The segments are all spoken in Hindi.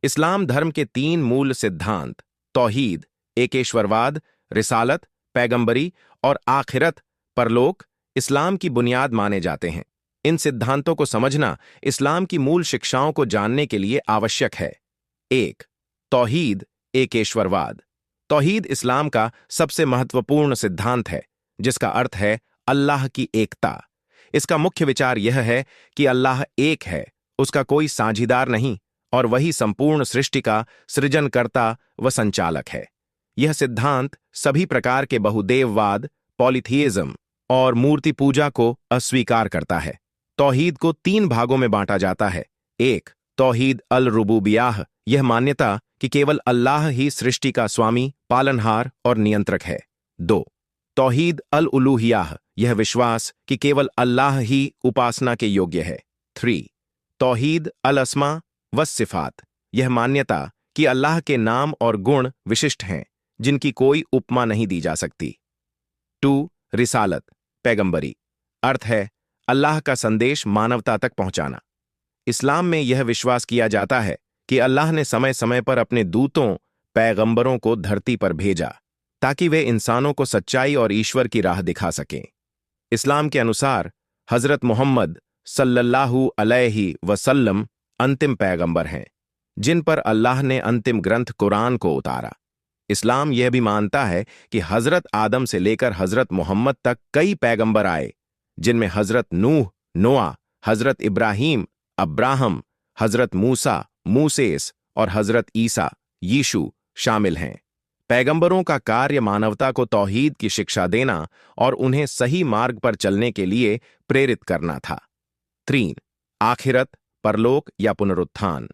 इस्लाम धर्म के तीन मूल सिद्धांत तौहीद, एकेश्वरवाद, रिसालत, पैगंबरी और आखिरत, परलोक, इस्लाम की बुनियाद माने जाते हैं। इन सिद्धांतों को समझना इस्लाम की मूल शिक्षाओं को जानने के लिए आवश्यक है। 1. तौहीद, एकेश्वरवाद। तौहीद इस्लाम का सबसे महत्वपूर्ण सिद्धांत है, जिसका अर्थ है अल्लाह की एकता। इसका मुख्य विचार यह है कि अल्लाह एक है, उसका कोई साझीदार नहीं, और वही संपूर्ण सृष्टि का सृजनकर्ता व संचालक है। यह सिद्धांत सभी प्रकार के बहुदेववाद, पॉलीथियज्म और मूर्ति पूजा को अस्वीकार करता है। तौहीद को तीन भागों में बांटा जाता है। 1. तौहीद अल रुबूबियाह, यह मान्यता कि केवल अल्लाह ही सृष्टि का स्वामी, पालनहार और नियंत्रक है। 2. तौहीद अल उलूहियाह, यह विश्वास कि केवल अल्लाह ही उपासना के योग्य है। 3. तौहीद अल अस्मा व सिफात, यह मान्यता कि अल्लाह के नाम और गुण विशिष्ट हैं, जिनकी कोई उपमा नहीं दी जा सकती। 2. रिसालत, पैगंबरी, अर्थ है अल्लाह का संदेश मानवता तक पहुंचाना। इस्लाम में यह विश्वास किया जाता है कि अल्लाह ने समय समय पर अपने दूतों, पैगंबरों को धरती पर भेजा ताकि वे इंसानों को सच्चाई और ईश्वर की राह दिखा सकें। इस्लाम के अनुसार हजरत मोहम्मद सल्लल्लाहु अलैहि वसल्लम अंतिम पैगंबर हैं, जिन पर अल्लाह ने अंतिम ग्रंथ कुरान को उतारा। इस्लाम यह भी मानता है कि हजरत आदम से लेकर हजरत मोहम्मद तक कई पैगंबर आए, जिनमें हजरत नूह, नोआ, हजरत इब्राहीम, अब्राहम, हजरत मूसा, मूसेस और हजरत ईसा, यीशु शामिल हैं। पैगंबरों का कार्य मानवता को तौहीद की शिक्षा देना और उन्हें सही मार्ग पर चलने के लिए प्रेरित करना था। 3. आखिरत, परलोक या पुनरुत्थान।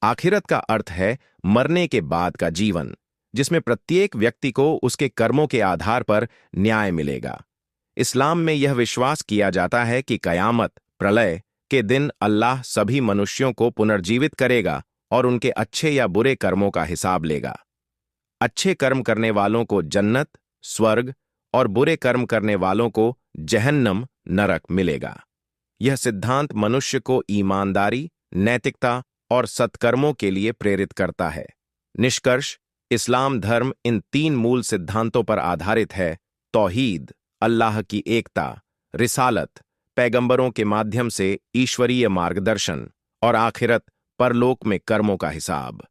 आखिरत का अर्थ है मरने के बाद का जीवन, जिसमें प्रत्येक व्यक्ति को उसके कर्मों के आधार पर न्याय मिलेगा। इस्लाम में यह विश्वास किया जाता है कि कयामत, प्रलय के दिन अल्लाह सभी मनुष्यों को पुनर्जीवित करेगा और उनके अच्छे या बुरे कर्मों का हिसाब लेगा। अच्छे कर्म करने वालों को जन्नत, स्वर्ग और बुरे कर्म करने वालों को जहन्नम, नरक मिलेगा। यह सिद्धांत मनुष्य को ईमानदारी, नैतिकता और सत्कर्मों के लिए प्रेरित करता है। निष्कर्ष, इस्लाम धर्म इन तीन मूल सिद्धांतों पर आधारित है: तौहीद, अल्लाह की एकता; रिसालत, पैगंबरों के माध्यम से ईश्वरीय मार्गदर्शन; और आखिरत, परलोक में कर्मों का हिसाब।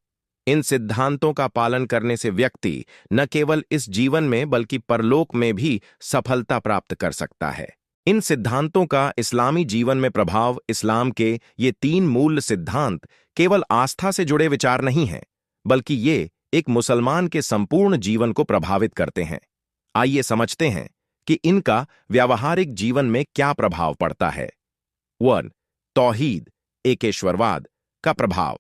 इन सिद्धांतों का पालन करने से व्यक्ति न केवल इस जीवन में बल्कि परलोक में भी सफलता प्राप्त कर सकता है। इन सिद्धांतों का इस्लामी जीवन में प्रभाव। इस्लाम के ये तीन मूल सिद्धांत केवल आस्था से जुड़े विचार नहीं हैं, बल्कि ये एक मुसलमान के संपूर्ण जीवन को प्रभावित करते हैं। आइए समझते हैं कि इनका व्यावहारिक जीवन में क्या प्रभाव पड़ता है। 1. तौहीद, एकेश्वरवाद का प्रभाव।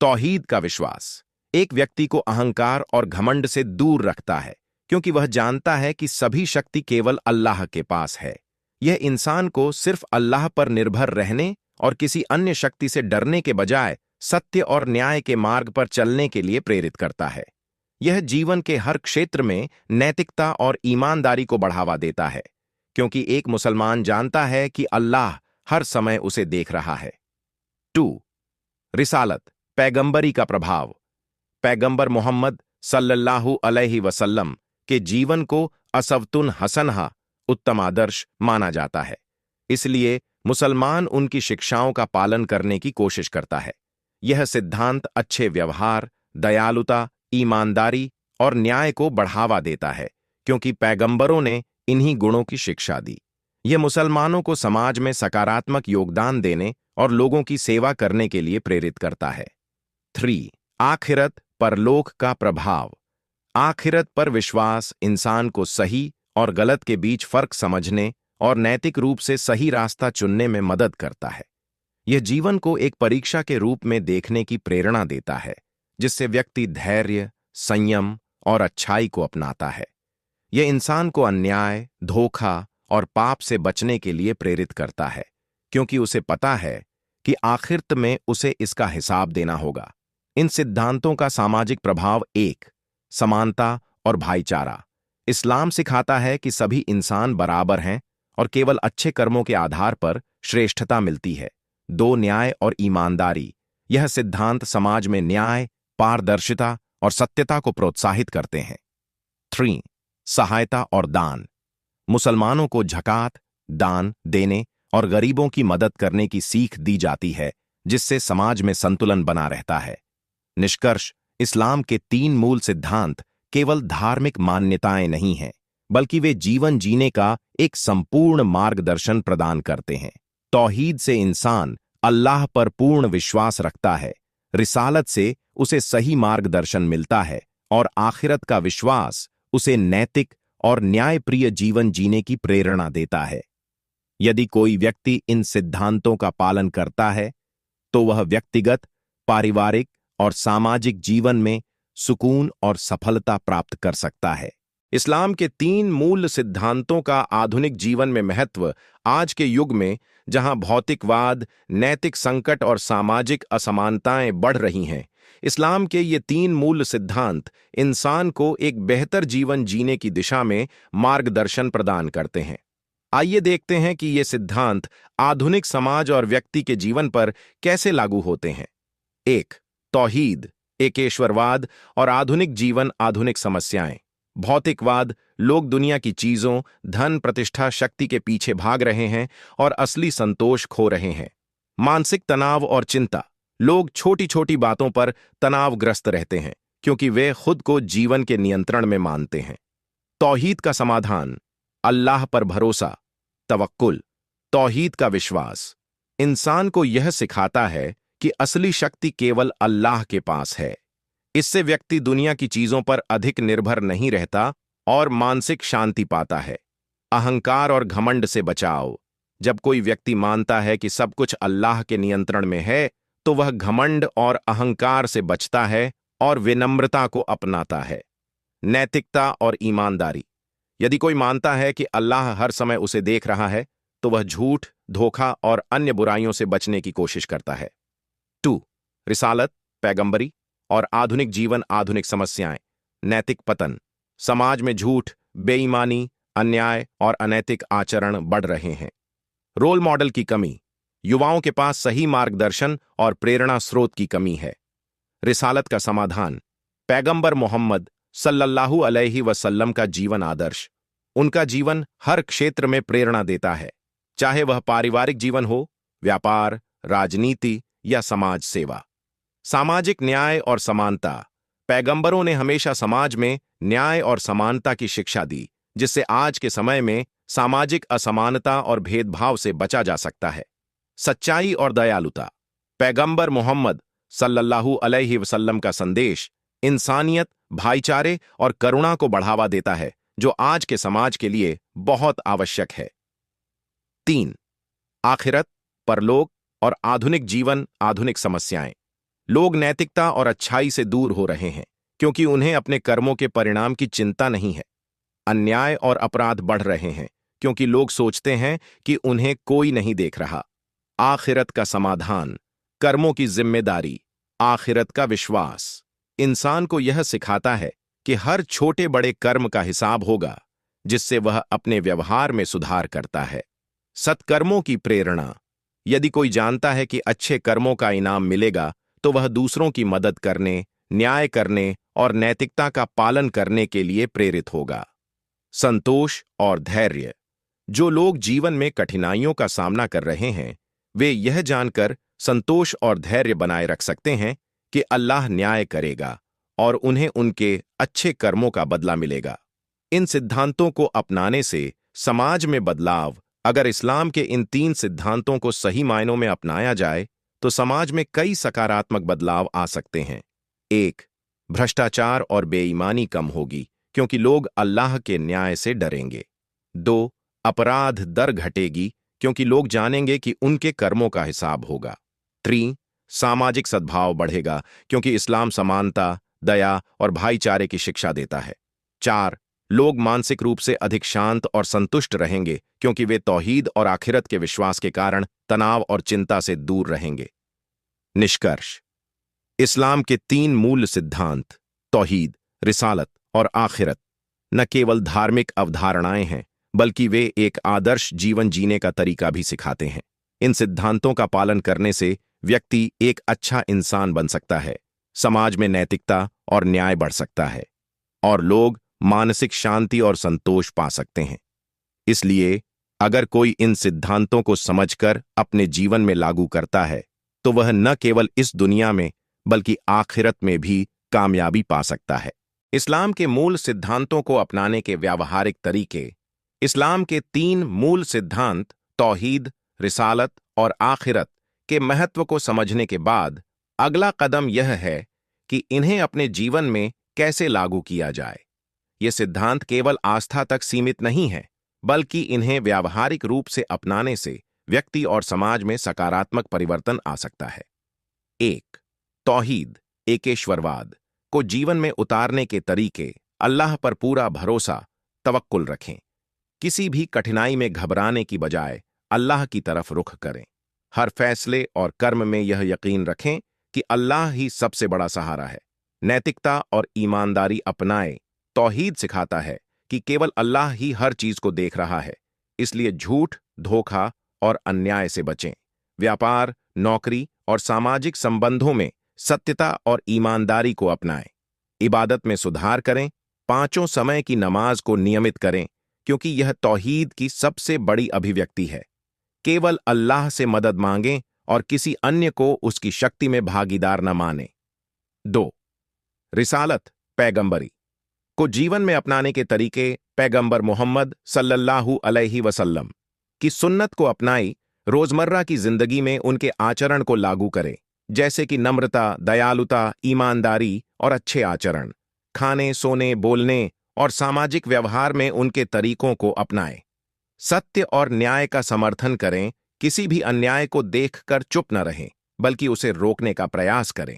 तौहीद का विश्वास एक व्यक्ति को अहंकार और घमंड से दूर रखता है, क्योंकि वह जानता है कि सभी शक्ति केवल अल्लाह के पास है। यह इंसान को सिर्फ अल्लाह पर निर्भर रहने और किसी अन्य शक्ति से डरने के बजाय सत्य और न्याय के मार्ग पर चलने के लिए प्रेरित करता है। यह जीवन के हर क्षेत्र में नैतिकता और ईमानदारी को बढ़ावा देता है, क्योंकि एक मुसलमान जानता है कि अल्लाह हर समय उसे देख रहा है। 2. रिसालत, पैगंबरी का प्रभाव। पैगंबर मोहम्मद सल्लल्लाहु अलैहि वसल्लम के जीवन को असवतुन हसनहा, उत्तम आदर्श माना जाता है। इसलिए मुसलमान उनकी शिक्षाओं का पालन करने की कोशिश करता है। यह सिद्धांत अच्छे व्यवहार, दयालुता, ईमानदारी और न्याय को बढ़ावा देता है, क्योंकि पैगंबरों ने इन्हीं गुणों की शिक्षा दी। यह मुसलमानों को समाज में सकारात्मक योगदान देने और लोगों की सेवा करने के लिए प्रेरित करता है। 3. आखिरत, परलोक का प्रभाव। आखिरत पर विश्वास इंसान को सही और गलत के बीच फर्क समझने और नैतिक रूप से सही रास्ता चुनने में मदद करता है। यह जीवन को एक परीक्षा के रूप में देखने की प्रेरणा देता है, जिससे व्यक्ति धैर्य, संयम और अच्छाई को अपनाता है। यह इंसान को अन्याय, धोखा और पाप से बचने के लिए प्रेरित करता है, क्योंकि उसे पता है कि आखिरत में उसे इसका हिसाब देना होगा। इन सिद्धांतों का सामाजिक प्रभाव। 1. समानता और भाईचारा। इस्लाम सिखाता है कि सभी इंसान बराबर हैं और केवल अच्छे कर्मों के आधार पर श्रेष्ठता मिलती है। 2. न्याय और ईमानदारी। यह सिद्धांत समाज में न्याय, पारदर्शिता और सत्यता को प्रोत्साहित करते हैं। 3. सहायता और दान। मुसलमानों को ज़कात, दान देने और गरीबों की मदद करने की सीख दी जाती है, जिससे समाज में संतुलन बना रहता है। निष्कर्ष, इस्लाम के 3 मूल सिद्धांत केवल धार्मिक मान्यताएं नहीं हैं, बल्कि वे जीवन जीने का एक संपूर्ण मार्गदर्शन प्रदान करते हैं। तौहीद से इंसान अल्लाह पर पूर्ण विश्वास रखता है, रिसालत से उसे सही मार्गदर्शन मिलता है और आखिरत का विश्वास उसे नैतिक और न्यायप्रिय जीवन जीने की प्रेरणा देता है। यदि कोई व्यक्ति इन सिद्धांतों का पालन करता है, तो वह व्यक्तिगत, पारिवारिक और सामाजिक जीवन में सुकून और सफलता प्राप्त कर सकता है। इस्लाम के 3 मूल सिद्धांतों का आधुनिक जीवन में महत्व आज के युग में, जहां भौतिकवाद, नैतिक संकट और सामाजिक असमानताएं बढ़ रही हैं, इस्लाम के ये 3 मूल सिद्धांत इंसान को एक बेहतर जीवन जीने की दिशा में मार्गदर्शन प्रदान करते हैं। आइए देखते हैं कि ये सिद्धांत आधुनिक समाज और व्यक्ति के जीवन पर कैसे लागू होते हैं। 1. तौहीद, एकेश्वरवाद और आधुनिक जीवन, आधुनिक समस्याएं। भौतिकवाद, लोग दुनिया की चीजों, धन, प्रतिष्ठा, शक्ति के पीछे भाग रहे हैं और असली संतोष खो रहे हैं। मानसिक तनाव और चिंता, लोग छोटी छोटी बातों पर तनावग्रस्त रहते हैं क्योंकि वे खुद को जीवन के नियंत्रण में मानते हैं। तौहीद का समाधान, अल्लाह पर भरोसा, तवक्कुल। तौहीद का विश्वास इंसान को यह सिखाता है कि असली शक्ति केवल अल्लाह के पास है। इससे व्यक्ति दुनिया की चीजों पर अधिक निर्भर नहीं रहता और मानसिक शांति पाता है। अहंकार और घमंड से बचाव, जब कोई व्यक्ति मानता है कि सब कुछ अल्लाह के नियंत्रण में है, तो वह घमंड और अहंकार से बचता है और विनम्रता को अपनाता है। नैतिकता और ईमानदारी, यदि कोई मानता है कि अल्लाह हर समय उसे देख रहा है, तो वह झूठ, धोखा और अन्य बुराइयों से बचने की कोशिश करता है। 2. रिसालत, पैगंबरी और आधुनिक जीवन, आधुनिक समस्याएं। नैतिक पतन, समाज में झूठ, बेईमानी, अन्याय और अनैतिक आचरण बढ़ रहे हैं। रोल मॉडल की कमी, युवाओं के पास सही मार्गदर्शन और प्रेरणा स्रोत की कमी है। रिसालत का समाधान, पैगंबर मोहम्मद सल्लल्लाहु अलैहि वसल्लम का जीवन आदर्श। उनका जीवन हर क्षेत्र में प्रेरणा देता है, चाहे वह पारिवारिक जीवन हो, व्यापार, राजनीति या समाज सेवा। सामाजिक न्याय और समानता, पैगंबरों ने हमेशा समाज में न्याय और समानता की शिक्षा दी, जिससे आज के समय में सामाजिक असमानता और भेदभाव से बचा जा सकता है। सच्चाई और दयालुता, पैगंबर मोहम्मद सल्लल्लाहु अलैहि वसल्लम का संदेश इंसानियत, भाईचारे और करुणा को बढ़ावा देता है, जो आज के समाज के लिए बहुत आवश्यक है। 3. आखिरत, परलोक और आधुनिक जीवन, आधुनिक समस्याएं। लोग नैतिकता और अच्छाई से दूर हो रहे हैं क्योंकि उन्हें अपने कर्मों के परिणाम की चिंता नहीं है। अन्याय और अपराध बढ़ रहे हैं क्योंकि लोग सोचते हैं कि उन्हें कोई नहीं देख रहा। आखिरत का समाधान, कर्मों की जिम्मेदारी, आखिरत का विश्वास इंसान को यह सिखाता है कि हर छोटे बड़े कर्म का हिसाब होगा, जिससे वह अपने व्यवहार में सुधार करता है। सत्कर्मों की प्रेरणा, यदि कोई जानता है कि अच्छे कर्मों का इनाम मिलेगा, तो वह दूसरों की मदद करने, न्याय करने और नैतिकता का पालन करने के लिए प्रेरित होगा। संतोष और धैर्य, जो लोग जीवन में कठिनाइयों का सामना कर रहे हैं, वे यह जानकर संतोष और धैर्य बनाए रख सकते हैं कि अल्लाह न्याय करेगा और उन्हें उनके अच्छे कर्मों का बदला मिलेगा। इन सिद्धांतों को अपनाने से समाज में बदलाव, अगर इस्लाम के इन 3 सिद्धांतों को सही मायनों में अपनाया जाए, तो समाज में कई सकारात्मक बदलाव आ सकते हैं। 1. भ्रष्टाचार और बेईमानी कम होगी क्योंकि लोग अल्लाह के न्याय से डरेंगे। 2. अपराध दर घटेगी क्योंकि लोग जानेंगे कि उनके कर्मों का हिसाब होगा। 3. सामाजिक सद्भाव बढ़ेगा क्योंकि इस्लाम समानता, दया और भाईचारे की शिक्षा देता है। 4. लोग मानसिक रूप से अधिक शांत और संतुष्ट रहेंगे क्योंकि वे तौहीद और आखिरत के विश्वास के कारण तनाव और चिंता से दूर रहेंगे। निष्कर्ष, इस्लाम के 3 मूल सिद्धांत, तौहीद, रिसालत और आखिरत, न केवल धार्मिक अवधारणाएं हैं, बल्कि वे एक आदर्श जीवन जीने का तरीका भी सिखाते हैं। इन सिद्धांतों का पालन करने से व्यक्ति एक अच्छा इंसान बन सकता है, समाज में नैतिकता और न्याय बढ़ सकता है, और लोग मानसिक शांति और संतोष पा सकते हैं। इसलिए अगर कोई इन सिद्धांतों को समझकर अपने जीवन में लागू करता है, तो वह न केवल इस दुनिया में बल्कि आखिरत में भी कामयाबी पा सकता है। इस्लाम के मूल सिद्धांतों को अपनाने के व्यावहारिक तरीके। इस्लाम के 3 मूल सिद्धांत तौहीद, रिसालत और आखिरत के महत्व को समझने के बाद अगला कदम यह है कि इन्हें अपने जीवन में कैसे लागू किया जाए। ये सिद्धांत केवल आस्था तक सीमित नहीं है, बल्कि इन्हें व्यावहारिक रूप से अपनाने से व्यक्ति और समाज में सकारात्मक परिवर्तन आ सकता है। 1. तौहीद, एकेश्वरवाद को जीवन में उतारने के तरीके। अल्लाह पर पूरा भरोसा, तवक्कुल रखें। किसी भी कठिनाई में घबराने की बजाय अल्लाह की तरफ रुख करें। हर फैसले और कर्म में यह यकीन रखें कि अल्लाह ही सबसे बड़ा सहारा है। नैतिकता और ईमानदारी अपनाएं। तौहीद सिखाता है कि केवल अल्लाह ही हर चीज को देख रहा है, इसलिए झूठ, धोखा और अन्याय से बचें। व्यापार, नौकरी और सामाजिक संबंधों में सत्यता और ईमानदारी को अपनाएं। इबादत में सुधार करें। 5 समय की नमाज को नियमित करें, क्योंकि यह तौहीद की सबसे बड़ी अभिव्यक्ति है। केवल अल्लाह से मदद मांगें और किसी अन्य को उसकी शक्ति में भागीदार न मानें। 2. रिसालत, पैगंबरी को जीवन में अपनाने के तरीके। पैगंबर मोहम्मद सल्लल्लाहु अलैहि वसल्लम की सुन्नत को अपनाई। रोजमर्रा की जिंदगी में उनके आचरण को लागू करें, जैसे कि नम्रता, दयालुता, ईमानदारी और अच्छे आचरण। खाने, सोने, बोलने और सामाजिक व्यवहार में उनके तरीकों को अपनाएं। सत्य और न्याय का समर्थन करें। किसी भी अन्याय को देखकर चुप न रहें, बल्कि उसे रोकने का प्रयास करें।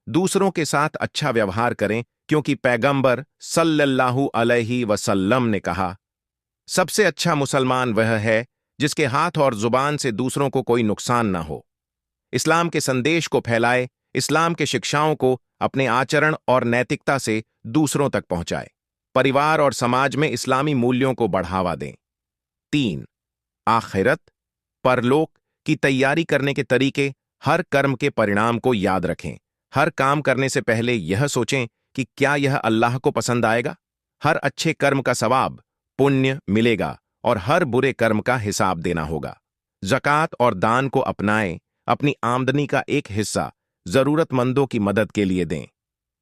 दूसरों के साथ अच्छा व्यवहार करें, क्योंकि पैगंबर सल्लल्लाहु अलैहि वसल्लम ने कहा, सबसे अच्छा मुसलमान वह है जिसके हाथ और जुबान से दूसरों को कोई नुकसान न हो। इस्लाम के संदेश को फैलाए। इस्लाम के शिक्षाओं को अपने आचरण और नैतिकता से दूसरों तक पहुंचाए। परिवार और समाज में इस्लामी मूल्यों को बढ़ावा दें। 3. आखिरत, परलोक की तैयारी करने के तरीके। हर कर्म के परिणाम को याद रखें। हर काम करने से पहले यह सोचें कि क्या यह अल्लाह को पसंद आएगा। हर अच्छे कर्म का सवाब, पुण्य मिलेगा और हर बुरे कर्म का हिसाब देना होगा। ज़कात और दान को अपनाएं। अपनी आमदनी का एक हिस्सा जरूरतमंदों की मदद के लिए दें।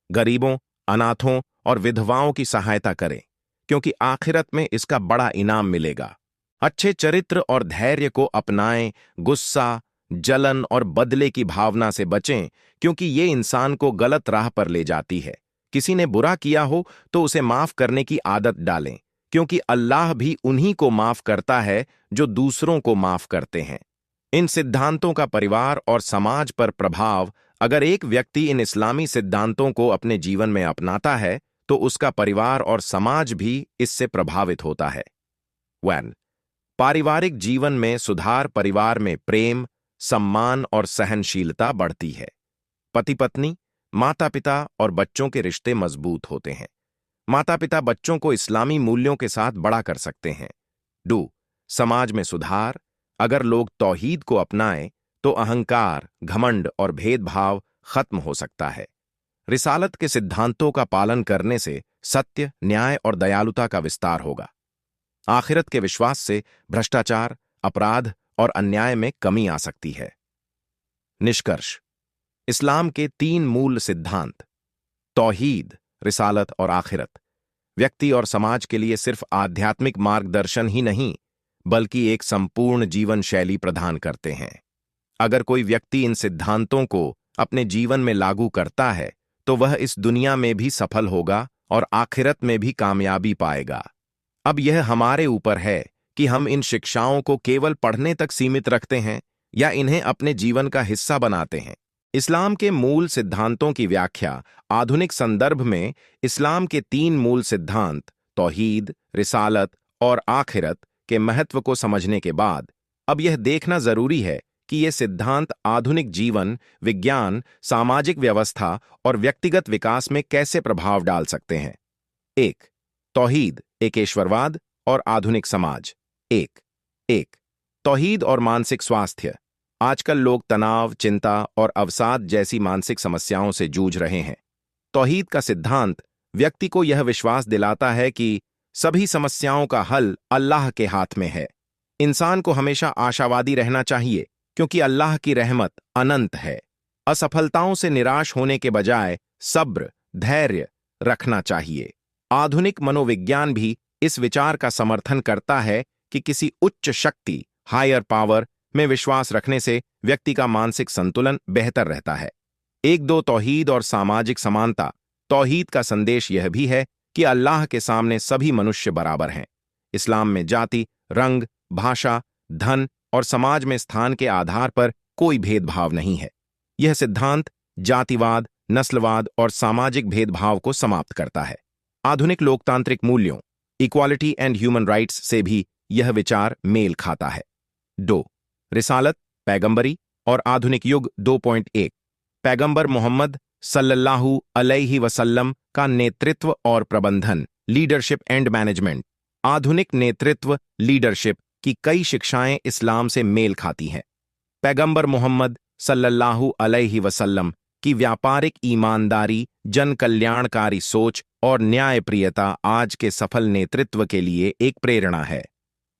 गरीबों, अनाथों और विधवाओं की सहायता करें, क्योंकि आखिरत में इसका बड़ा इनाम मिलेगा। अच्छे चरित्र और धैर्य को अपनाएं। गुस्सा, जलन और बदले की भावना से बचें, क्योंकि ये इंसान को गलत राह पर ले जाती है। किसी ने बुरा किया हो तो उसे माफ करने की आदत डालें, क्योंकि अल्लाह भी उन्हीं को माफ करता है जो दूसरों को माफ करते हैं। इन सिद्धांतों का परिवार और समाज पर प्रभाव। अगर एक व्यक्ति इन इस्लामी सिद्धांतों को अपने जीवन में अपनाता है, तो उसका परिवार और समाज भी इससे प्रभावित होता है। 1. पारिवारिक जीवन में सुधार। परिवार में प्रेम, सम्मान और सहनशीलता बढ़ती है। पति-पत्नी, माता-पिता और बच्चों के रिश्ते मजबूत होते हैं। माता-पिता बच्चों को इस्लामी मूल्यों के साथ बड़ा कर सकते हैं। 2. समाज में सुधार। अगर लोग तौहीद को अपनाएं, तो अहंकार, घमंड और भेदभाव खत्म हो सकता है। रिसालत के सिद्धांतों का पालन करने से सत्य, न्याय और दयालुता का विस्तार होगा। आखिरत के विश्वास से भ्रष्टाचार, अपराध और अन्याय में कमी आ सकती है। निष्कर्ष। इस्लाम के 3 मूल सिद्धांत तौहीद, रिसालत और आखिरत व्यक्ति और समाज के लिए सिर्फ आध्यात्मिक मार्गदर्शन ही नहीं, बल्कि एक संपूर्ण जीवन शैली प्रदान करते हैं। अगर कोई व्यक्ति इन सिद्धांतों को अपने जीवन में लागू करता है, तो वह इस दुनिया में भी सफल होगा और आखिरत में भी कामयाबी पाएगा। अब यह हमारे ऊपर है कि हम इन शिक्षाओं को केवल पढ़ने तक सीमित रखते हैं या इन्हें अपने जीवन का हिस्सा बनाते हैं। इस्लाम के मूल सिद्धांतों की व्याख्या। आधुनिक संदर्भ में इस्लाम के 3 मूल सिद्धांत तौहीद, रिसालत और आखिरत के महत्व को समझने के बाद अब यह देखना जरूरी है कि ये सिद्धांत आधुनिक जीवन, विज्ञान, सामाजिक व्यवस्था और व्यक्तिगत विकास में कैसे प्रभाव डाल सकते हैं। 1. तौहीद, एकेश्वरवाद और आधुनिक समाज। 1. तौहीद और मानसिक स्वास्थ्य। आजकल लोग तनाव, चिंता और अवसाद जैसी मानसिक समस्याओं से जूझ रहे हैं। तौहीद का सिद्धांत व्यक्ति को यह विश्वास दिलाता है कि सभी समस्याओं का हल अल्लाह के हाथ में है। इंसान को हमेशा आशावादी रहना चाहिए, क्योंकि अल्लाह की रहमत अनंत है। असफलताओं से निराश होने के बजाय सब्र, धैर्य रखना चाहिए। आधुनिक मनोविज्ञान भी इस विचार का समर्थन करता है कि किसी उच्च शक्ति, हायर पावर में विश्वास रखने से व्यक्ति का मानसिक संतुलन बेहतर रहता है। एक दो तौहीद और सामाजिक समानता। तौहीद का संदेश यह भी है कि अल्लाह के सामने सभी मनुष्य बराबर हैं। इस्लाम में जाति, रंग, भाषा, धन और समाज में स्थान के आधार पर कोई भेदभाव नहीं है। यह सिद्धांत जातिवाद, नस्लवाद और सामाजिक भेदभाव को समाप्त करता है। आधुनिक लोकतांत्रिक मूल्यों, इक्वालिटी एंड ह्यूमन राइट्स से भी यह विचार मेल खाता है। 2. रिसालत, पैगंबरी और आधुनिक युग 2.1। पैगंबर मोहम्मद सल्लल्लाहु अलैहि वसल्लम का नेतृत्व और प्रबंधन, लीडरशिप एंड मैनेजमेंट। आधुनिक नेतृत्व, लीडरशिप की कई शिक्षाएं इस्लाम से मेल खाती हैं। पैगंबर मोहम्मद सल्लल्लाहु अलैहि वसल्लम की व्यापारिक ईमानदारी, जन कल्याणकारी सोच और न्यायप्रियता आज के सफल नेतृत्व के लिए एक प्रेरणा है।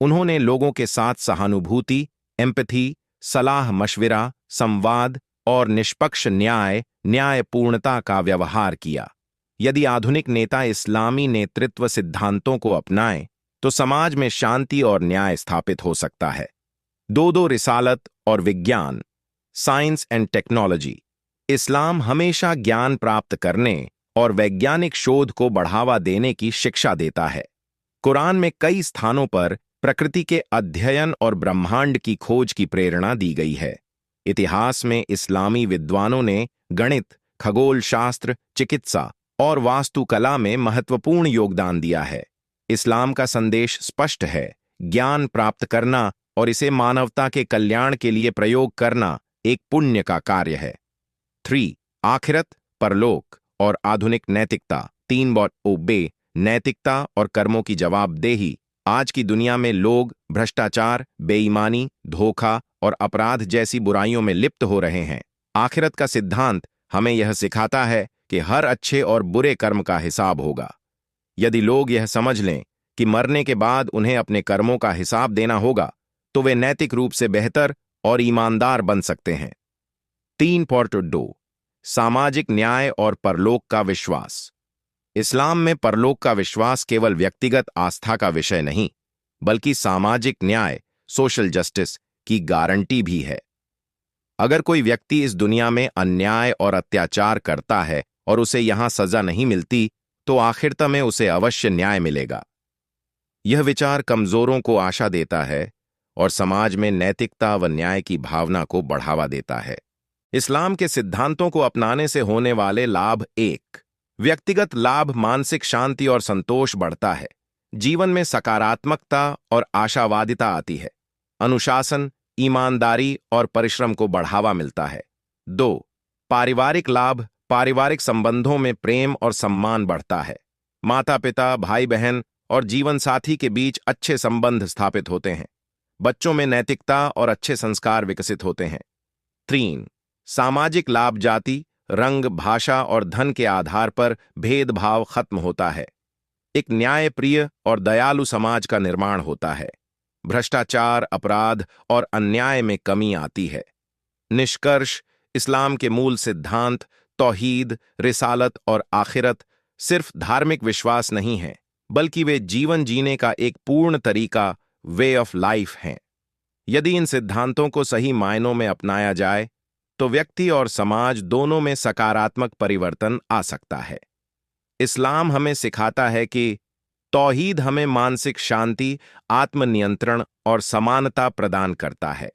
उन्होंने लोगों के साथ सहानुभूति, एम्पैथी, सलाह मशविरा, संवाद और निष्पक्ष न्यायपूर्णता का व्यवहार किया। यदि आधुनिक नेता इस्लामी नेतृत्व सिद्धांतों को अपनाएं, तो समाज में शांति और न्याय स्थापित हो सकता है। 2. रिसालत और विज्ञान, साइंस एंड टेक्नोलॉजी। इस्लाम हमेशा ज्ञान प्राप्त करने और वैज्ञानिक शोध को बढ़ावा देने की शिक्षा देता है। कुरान में कई स्थानों पर प्रकृति के अध्ययन और ब्रह्मांड की खोज की प्रेरणा दी गई है। इतिहास में इस्लामी विद्वानों ने गणित, खगोल शास्त्र, चिकित्सा और वास्तुकला में महत्वपूर्ण योगदान दिया है। इस्लाम का संदेश स्पष्ट है, ज्ञान प्राप्त करना और इसे मानवता के कल्याण के लिए प्रयोग करना एक पुण्य का कार्य है। 3. आखिरत, परलोक और आधुनिक नैतिकता। 3. नैतिकता और कर्मों की जवाबदेही। आज की दुनिया में लोग भ्रष्टाचार, बेईमानी, धोखा और अपराध जैसी बुराइयों में लिप्त हो रहे हैं। आखिरत का सिद्धांत हमें यह सिखाता है कि हर अच्छे और बुरे कर्म का हिसाब होगा। यदि लोग यह समझ लें कि मरने के बाद उन्हें अपने कर्मों का हिसाब देना होगा, तो वे नैतिक रूप से बेहतर और ईमानदार बन सकते हैं। 3.2. सामाजिक न्याय और परलोक का विश्वास। इस्लाम में परलोक का विश्वास केवल व्यक्तिगत आस्था का विषय नहीं, बल्कि सामाजिक न्याय, सोशल जस्टिस की गारंटी भी है। अगर कोई व्यक्ति इस दुनिया में अन्याय और अत्याचार करता है और उसे यहां सजा नहीं मिलती, तो आखिरता में उसे अवश्य न्याय मिलेगा। यह विचार कमजोरों को आशा देता है और समाज में नैतिकता व न्याय की भावना को बढ़ावा देता है। इस्लाम के सिद्धांतों को अपनाने से होने वाले लाभ। 1. व्यक्तिगत लाभ, मानसिक शांति और संतोष बढ़ता है। जीवन में सकारात्मकता और आशावादिता आती है। अनुशासन, ईमानदारी और परिश्रम को बढ़ावा मिलता है। 2. पारिवारिक लाभ, पारिवारिक संबंधों में प्रेम और सम्मान बढ़ता है। माता पिता, भाई बहन और जीवन साथी के बीच अच्छे संबंध स्थापित होते हैं। बच्चों में नैतिकता और अच्छे संस्कार विकसित होते हैं। 3. सामाजिक लाभ, जाति, रंग, भाषा और धन के आधार पर भेदभाव खत्म होता है। एक न्यायप्रिय और दयालु समाज का निर्माण होता है। भ्रष्टाचार, अपराध और अन्याय में कमी आती है। निष्कर्ष, इस्लाम के मूल सिद्धांत तौहीद, रिसालत और आखिरत सिर्फ धार्मिक विश्वास नहीं है, बल्कि वे जीवन जीने का एक पूर्ण तरीका, वे ऑफ लाइफ हैं। यदि इन सिद्धांतों को सही मायनों में अपनाया जाए, तो व्यक्ति और समाज दोनों में सकारात्मक परिवर्तन आ सकता है। इस्लाम हमें सिखाता है कि तौहीद हमें मानसिक शांति, आत्मनियंत्रण और समानता प्रदान करता है।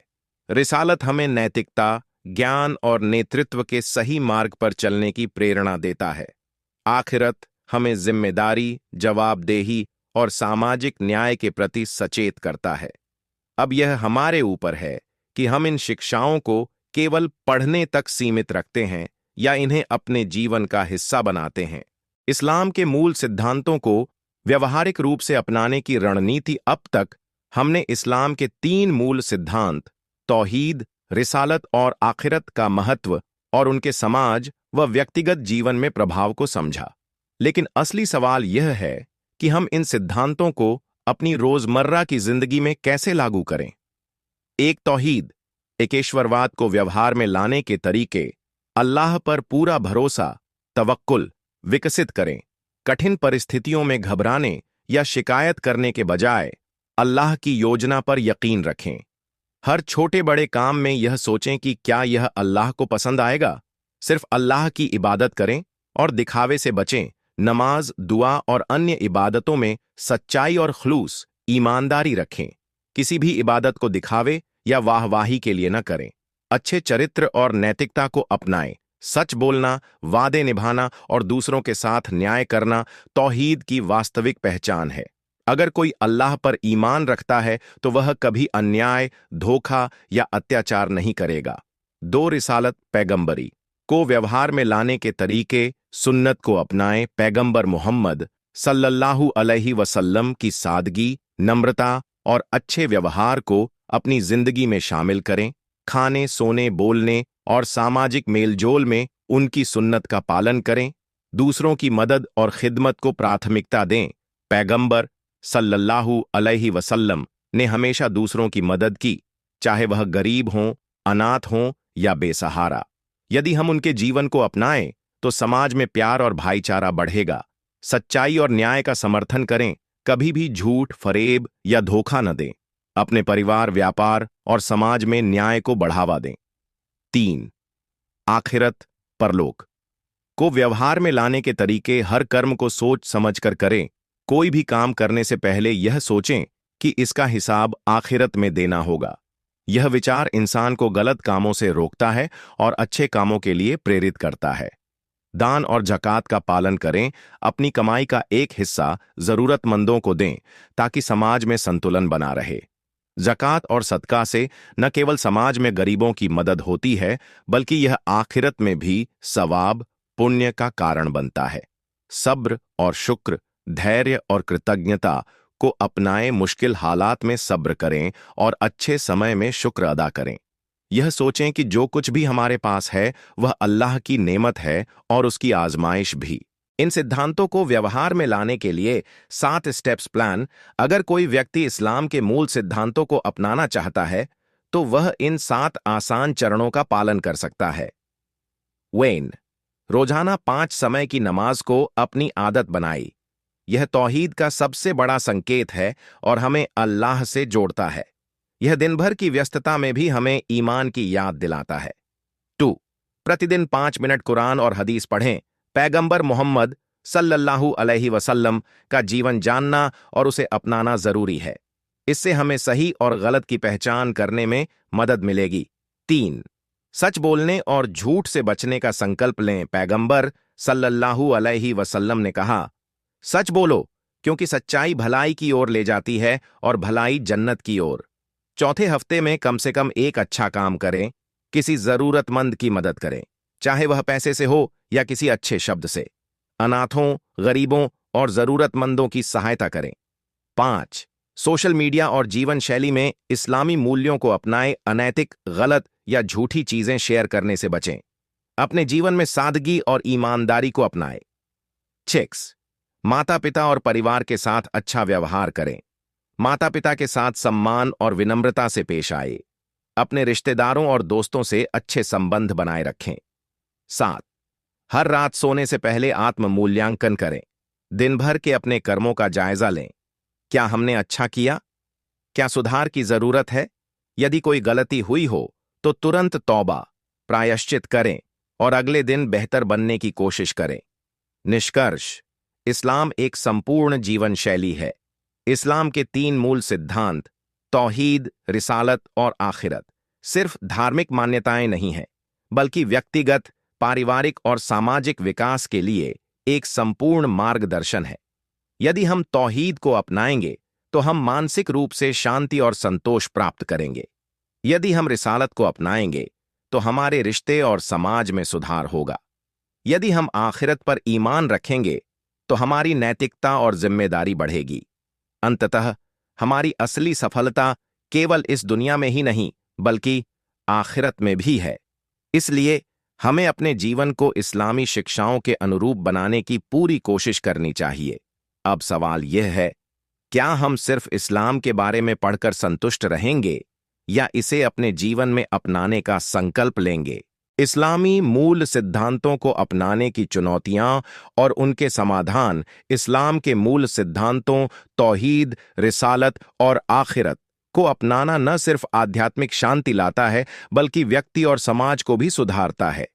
रिसालत हमें नैतिकता, ज्ञान और नेतृत्व के सही मार्ग पर चलने की प्रेरणा देता है। आखिरत हमें जिम्मेदारी, जवाबदेही और सामाजिक न्याय के प्रति सचेत करता है। अब यह हमारे ऊपर है कि हम इन शिक्षाओं को केवल पढ़ने तक सीमित रखते हैं या इन्हें अपने जीवन का हिस्सा बनाते हैं। इस्लाम के मूल सिद्धांतों को व्यवहारिक रूप से अपनाने की रणनीति। अब तक हमने इस्लाम के 3 मूल सिद्धांत तौहीद, रिसालत और आखिरत का महत्व और उनके समाज व व्यक्तिगत जीवन में प्रभाव को समझा। लेकिन असली सवाल यह है कि हम इन सिद्धांतों को अपनी रोजमर्रा की जिंदगी में कैसे लागू करें। एक तौहीद, एकेश्वरवाद को व्यवहार में लाने के तरीके। अल्लाह पर पूरा भरोसा, तवक्कुल विकसित करें। कठिन परिस्थितियों में घबराने या शिकायत करने के बजाय अल्लाह की योजना पर यकीन रखें। हर छोटे बड़े काम में यह सोचें कि क्या यह अल्लाह को पसंद आएगा। सिर्फ अल्लाह की इबादत करें और दिखावे से बचें। नमाज, दुआ और अन्य इबादतों में सच्चाई और खुलूस, ईमानदारी रखें। किसी भी इबादत को दिखावे या वाहवाही के लिए न करें। अच्छे चरित्र और नैतिकता को अपनाएं। सच बोलना, वादे निभाना और दूसरों के साथ न्याय करना तौहीद की वास्तविक पहचान है। अगर कोई अल्लाह पर ईमान रखता है तो वह कभी अन्याय, धोखा या अत्याचार नहीं करेगा। दो, रिसालत, पैगंबरी को व्यवहार में लाने के तरीके। सुन्नत को अपनाएं। पैगंबर मोहम्मद सल्लल्लाहु अलैहि वसल्लम की सादगी, नम्रता और अच्छे व्यवहार को अपनी जिंदगी में शामिल करें। खाने, सोने, बोलने और सामाजिक मेलजोल में उनकी सुन्नत का पालन करें। दूसरों की मदद और खिदमत को प्राथमिकता दें। पैगंबर सल्लल्लाहु अलैहि वसल्लम ने हमेशा दूसरों की मदद की, चाहे वह गरीब हों, अनाथ हों या बेसहारा। यदि हम उनके जीवन को अपनाएं तो समाज में प्यार और भाईचारा बढ़ेगा। सच्चाई और न्याय का समर्थन करें। कभी भी झूठ, फरेब या धोखा न दें। अपने परिवार, व्यापार और समाज में न्याय को बढ़ावा दें। 3, आखिरत, परलोक को व्यवहार में लाने के तरीके। हर कर्म को सोच समझकर करें। कोई भी काम करने से पहले यह सोचें कि इसका हिसाब आखिरत में देना होगा। यह विचार इंसान को गलत कामों से रोकता है और अच्छे कामों के लिए प्रेरित करता है। दान और ज़कात का पालन करें। अपनी कमाई का एक हिस्सा जरूरतमंदों को दें ताकि समाज में संतुलन बना रहे। ज़कात और सदका से न केवल समाज में गरीबों की मदद होती है, बल्कि यह आखिरत में भी सवाब, पुण्य का कारण बनता है। सब्र और शुक्र, धैर्य और कृतज्ञता को अपनाएं। मुश्किल हालात में सब्र करें और अच्छे समय में शुक्र अदा करें। यह सोचें कि जो कुछ भी हमारे पास है वह अल्लाह की नेमत है और उसकी आजमाइश भी। इन सिद्धांतों को व्यवहार में लाने के लिए 7 स्टेप्स प्लान। अगर कोई व्यक्ति इस्लाम के मूल सिद्धांतों को अपनाना चाहता है तो वह इन 7 आसान चरणों का पालन कर सकता है। वेन, रोजाना 5 समय की नमाज को अपनी आदत बनाई। यह तौहीद का सबसे बड़ा संकेत है और हमें अल्लाह से जोड़ता है। यह दिन भर की व्यस्तता में भी हमें ईमान की याद दिलाता है। 2, प्रतिदिन 5 मिनट कुरान और हदीस पढ़ें। पैगंबर मोहम्मद सल्लल्लाहु अलैहि वसल्लम का जीवन जानना और उसे अपनाना जरूरी है। इससे हमें सही और गलत की पहचान करने में मदद मिलेगी। 3, सच बोलने और झूठ से बचने का संकल्प लें। पैगंबर सल्लल्लाहु अलैहि वसल्लम ने कहा, सच बोलो क्योंकि सच्चाई भलाई की ओर ले जाती है और भलाई जन्नत की ओर। चौथे हफ्ते में कम से कम एक अच्छा काम करें। किसी जरूरतमंद की मदद करें, चाहे वह पैसे से हो या किसी अच्छे शब्द से। अनाथों, गरीबों और जरूरतमंदों की सहायता करें। 5, सोशल मीडिया और जीवन शैली में इस्लामी मूल्यों को अपनाएं। अनैतिक, गलत या झूठी चीजें शेयर करने से बचें। अपने जीवन में सादगी और ईमानदारी को अपनाएं। 6, माता पिता और परिवार के साथ अच्छा व्यवहार करें। माता पिता के साथ सम्मान और विनम्रता से पेश आए। अपने रिश्तेदारों और दोस्तों से अच्छे संबंध बनाए रखें। 7, हर रात सोने से पहले आत्म मूल्यांकन करें। दिन भर के अपने कर्मों का जायजा लें। क्या हमने अच्छा किया? क्या सुधार की जरूरत है? यदि कोई गलती हुई हो तो तुरंत तौबा, प्रायश्चित करें और अगले दिन बेहतर बनने की कोशिश करें। निष्कर्ष, इस्लाम एक संपूर्ण जीवन शैली है। इस्लाम के 3 मूल सिद्धांत तौहीद, रिसालत और आखिरत सिर्फ धार्मिक मान्यताएं नहीं हैं, बल्कि व्यक्तिगत, पारिवारिक और सामाजिक विकास के लिए एक संपूर्ण मार्गदर्शन है। यदि हम तौहीद को अपनाएंगे तो हम मानसिक रूप से शांति और संतोष प्राप्त करेंगे। यदि हम रिसालत को अपनाएंगे तो हमारे रिश्ते और समाज में सुधार होगा। यदि हम आखिरत पर ईमान रखेंगे तो हमारी नैतिकता और जिम्मेदारी बढ़ेगी। अंततः हमारी असली सफलता केवल इस दुनिया में ही नहीं, बल्कि आखिरत में भी है। इसलिए हमें अपने जीवन को इस्लामी शिक्षाओं के अनुरूप बनाने की पूरी कोशिश करनी चाहिए। अब सवाल यह है, क्या हम सिर्फ इस्लाम के बारे में पढ़कर संतुष्ट रहेंगे या इसे अपने जीवन में अपनाने का संकल्प लेंगे? इस्लामी मूल सिद्धांतों को अपनाने की चुनौतियां और उनके समाधान इस्लाम के मूल सिद्धांतों तौहीद, रिसालत और आखिरत को अपनाना न सिर्फ आध्यात्मिक शांति लाता है बल्कि व्यक्ति और समाज को भी सुधारता है।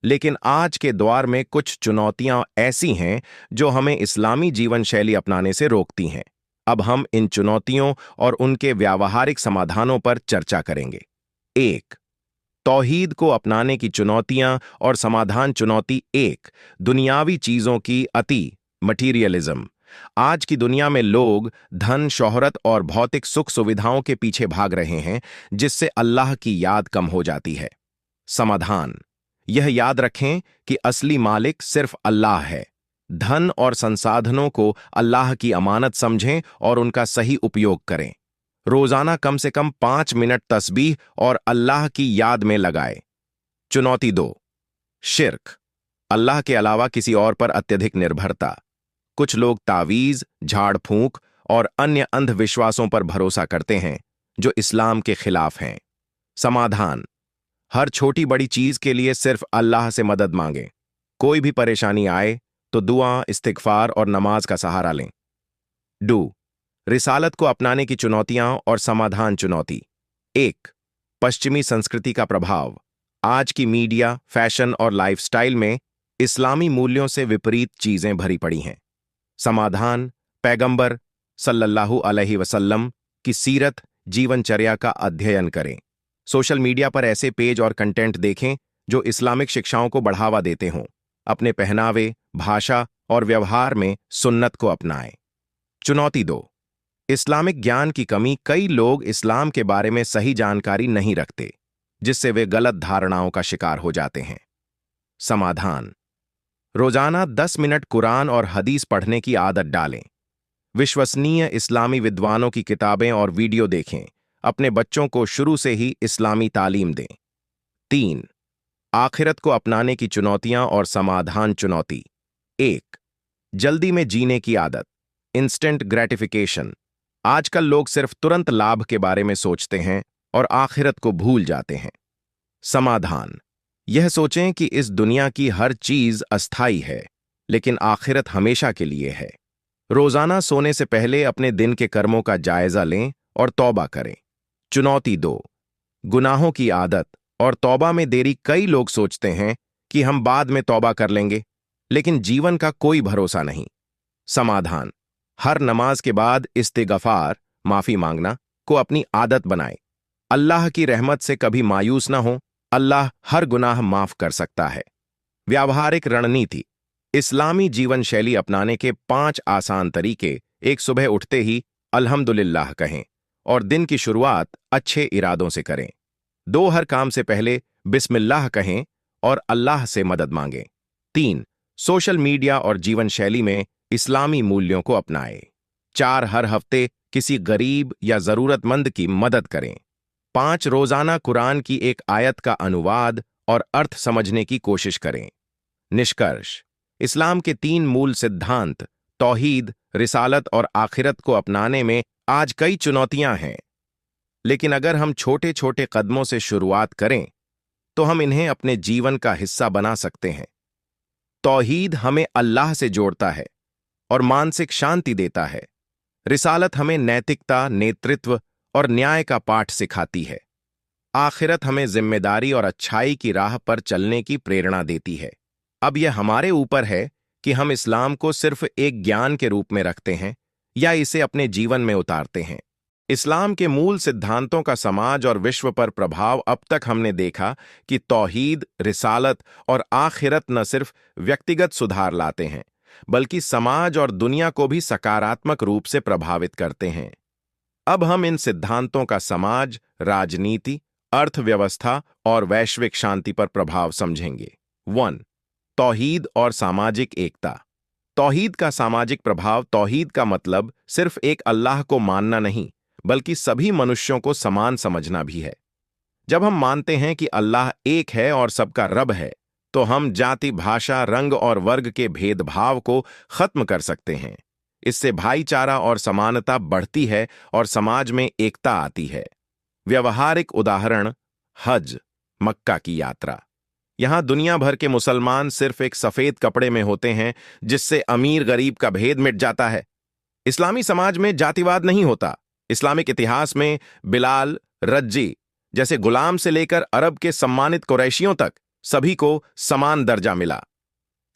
लेकिन आज के दौर में कुछ चुनौतियां ऐसी हैं जो हमें इस्लामी जीवन शैली अपनाने से रोकती हैं। अब हम इन चुनौतियों और उनके व्यावहारिक समाधानों पर चर्चा करेंगे। 1. तौहीद को अपनाने की चुनौतियां और समाधान। चुनौती 1, दुनियावी चीजों की अति, मटीरियलिज्म। आज की दुनिया में लोग धन, शोहरत और भौतिक सुख सुविधाओं के पीछे भाग रहे हैं, जिससे अल्लाह की याद कम हो जाती है। समाधान: यह याद रखें कि असली मालिक सिर्फ अल्लाह है। धन और संसाधनों को अल्लाह की अमानत समझें और उनका सही उपयोग करें। रोजाना कम से कम 5 मिनट तस्बीह और अल्लाह की याद में लगाएं। चुनौती 2, शिर्क, अल्लाह के अलावा किसी और पर अत्यधिक निर्भरता। कुछ लोग तावीज, झाड़ फूंक और अन्य अंधविश्वासों पर भरोसा करते हैं जो इस्लाम के खिलाफ हैं। समाधान: हर छोटी बड़ी चीज के लिए सिर्फ अल्लाह से मदद मांगें। कोई भी परेशानी आए तो दुआ, इस्तिगफार और नमाज का सहारा लें। 2. रिसालत को अपनाने की चुनौतियां और समाधान। चुनौती 1, पश्चिमी संस्कृति का प्रभाव। आज की मीडिया, फैशन और लाइफस्टाइल में इस्लामी मूल्यों से विपरीत चीजें भरी पड़ी हैं। समाधान: पैगंबर सल्लल्लाहु अलैहि वसल्लम की सीरत, जीवनचर्या का अध्ययन करें। सोशल मीडिया पर ऐसे पेज और कंटेंट देखें जो इस्लामिक शिक्षाओं को बढ़ावा देते हों। अपने पहनावे, भाषा और व्यवहार में सुन्नत को अपनाएं। चुनौती 2, इस्लामिक ज्ञान की कमी। कई लोग इस्लाम के बारे में सही जानकारी नहीं रखते, जिससे वे गलत धारणाओं का शिकार हो जाते हैं। समाधान: रोजाना 10 मिनट कुरान और हदीस पढ़ने की आदत डालें। विश्वसनीय इस्लामी विद्वानों की किताबें और वीडियो देखें। अपने बच्चों को शुरू से ही इस्लामी तालीम दें। 3. आखिरत को अपनाने की चुनौतियां और समाधान। चुनौती 1, जल्दी में जीने की आदत, इंस्टेंट ग्रेटिफिकेशन। आजकल लोग सिर्फ तुरंत लाभ के बारे में सोचते हैं और आखिरत को भूल जाते हैं। समाधान: यह सोचें कि इस दुनिया की हर चीज अस्थायी है, लेकिन आखिरत हमेशा के लिए है। रोजाना सोने से पहले अपने दिन के कर्मों का जायजा लें और तौबा करें। चुनौती 2, गुनाहों की आदत और तौबा में देरी। कई लोग सोचते हैं कि हम बाद में तौबा कर लेंगे, लेकिन जीवन का कोई भरोसा नहीं। समाधान: हर नमाज के बाद इस्तिगफार, माफी मांगना को अपनी आदत बनाएं। अल्लाह की रहमत से कभी मायूस ना हो। अल्लाह हर गुनाह माफ कर सकता है। व्यावहारिक रणनीति: इस्लामी जीवन शैली अपनाने के 5 आसान तरीके। 1, सुबह उठते ही अल्हम्दुलिल्लाह कहें और दिन की शुरुआत अच्छे इरादों से करें। 2, हर काम से पहले बिस्मिल्लाह कहें और अल्लाह से मदद मांगें। 3, सोशल मीडिया और जीवन शैली में इस्लामी मूल्यों को अपनाएं। 4, हर हफ्ते किसी गरीब या जरूरतमंद की मदद करें। 5, रोजाना कुरान की एक आयत का अनुवाद और अर्थ समझने की कोशिश करें। निष्कर्ष: इस्लाम के 3 मूल सिद्धांत तौहीद, रिसालत और आखिरत को अपनाने में आज कई चुनौतियां हैं, लेकिन अगर हम छोटे छोटे कदमों से शुरुआत करें तो हम इन्हें अपने जीवन का हिस्सा बना सकते हैं। तौहीद हमें अल्लाह से जोड़ता है और मानसिक शांति देता है। रिसालत हमें नैतिकता, नेतृत्व और न्याय का पाठ सिखाती है। आखिरत हमें जिम्मेदारी और अच्छाई की राह पर चलने की प्रेरणा देती है। अब यह हमारे ऊपर है कि हम इस्लाम को सिर्फ एक ज्ञान के रूप में रखते हैं या इसे अपने जीवन में उतारते हैं। इस्लाम के मूल सिद्धांतों का समाज और विश्व पर प्रभाव। अब तक हमने देखा कि तौहीद, रिसालत और आखिरत न सिर्फ व्यक्तिगत सुधार लाते हैं, बल्कि समाज और दुनिया को भी सकारात्मक रूप से प्रभावित करते हैं। अब हम इन सिद्धांतों का समाज, राजनीति, अर्थव्यवस्था और वैश्विक शांति पर प्रभाव समझेंगे। 1. तौहीद और सामाजिक एकता। तौहीद का सामाजिक प्रभाव। तौहीद का मतलब सिर्फ एक अल्लाह को मानना नहीं, बल्कि सभी मनुष्यों को समान समझना भी है। जब हम मानते हैं कि अल्लाह एक है और सबका रब है, तो हम जाति, भाषा, रंग और वर्ग के भेदभाव को खत्म कर सकते हैं। इससे भाईचारा और समानता बढ़ती है और समाज में एकता आती है। व्यवहारिक उदाहरण, हज, मक्का की यात्रा। यहां दुनिया भर के मुसलमान सिर्फ एक सफेद कपड़े में होते हैं, जिससे अमीर गरीब का भेद मिट जाता है। इस्लामी समाज में जातिवाद नहीं होता। इस्लामिक इतिहास में बिलाल, रज्जी जैसे गुलाम से लेकर अरब के सम्मानित कुरैशियों तक सभी को समान दर्जा मिला।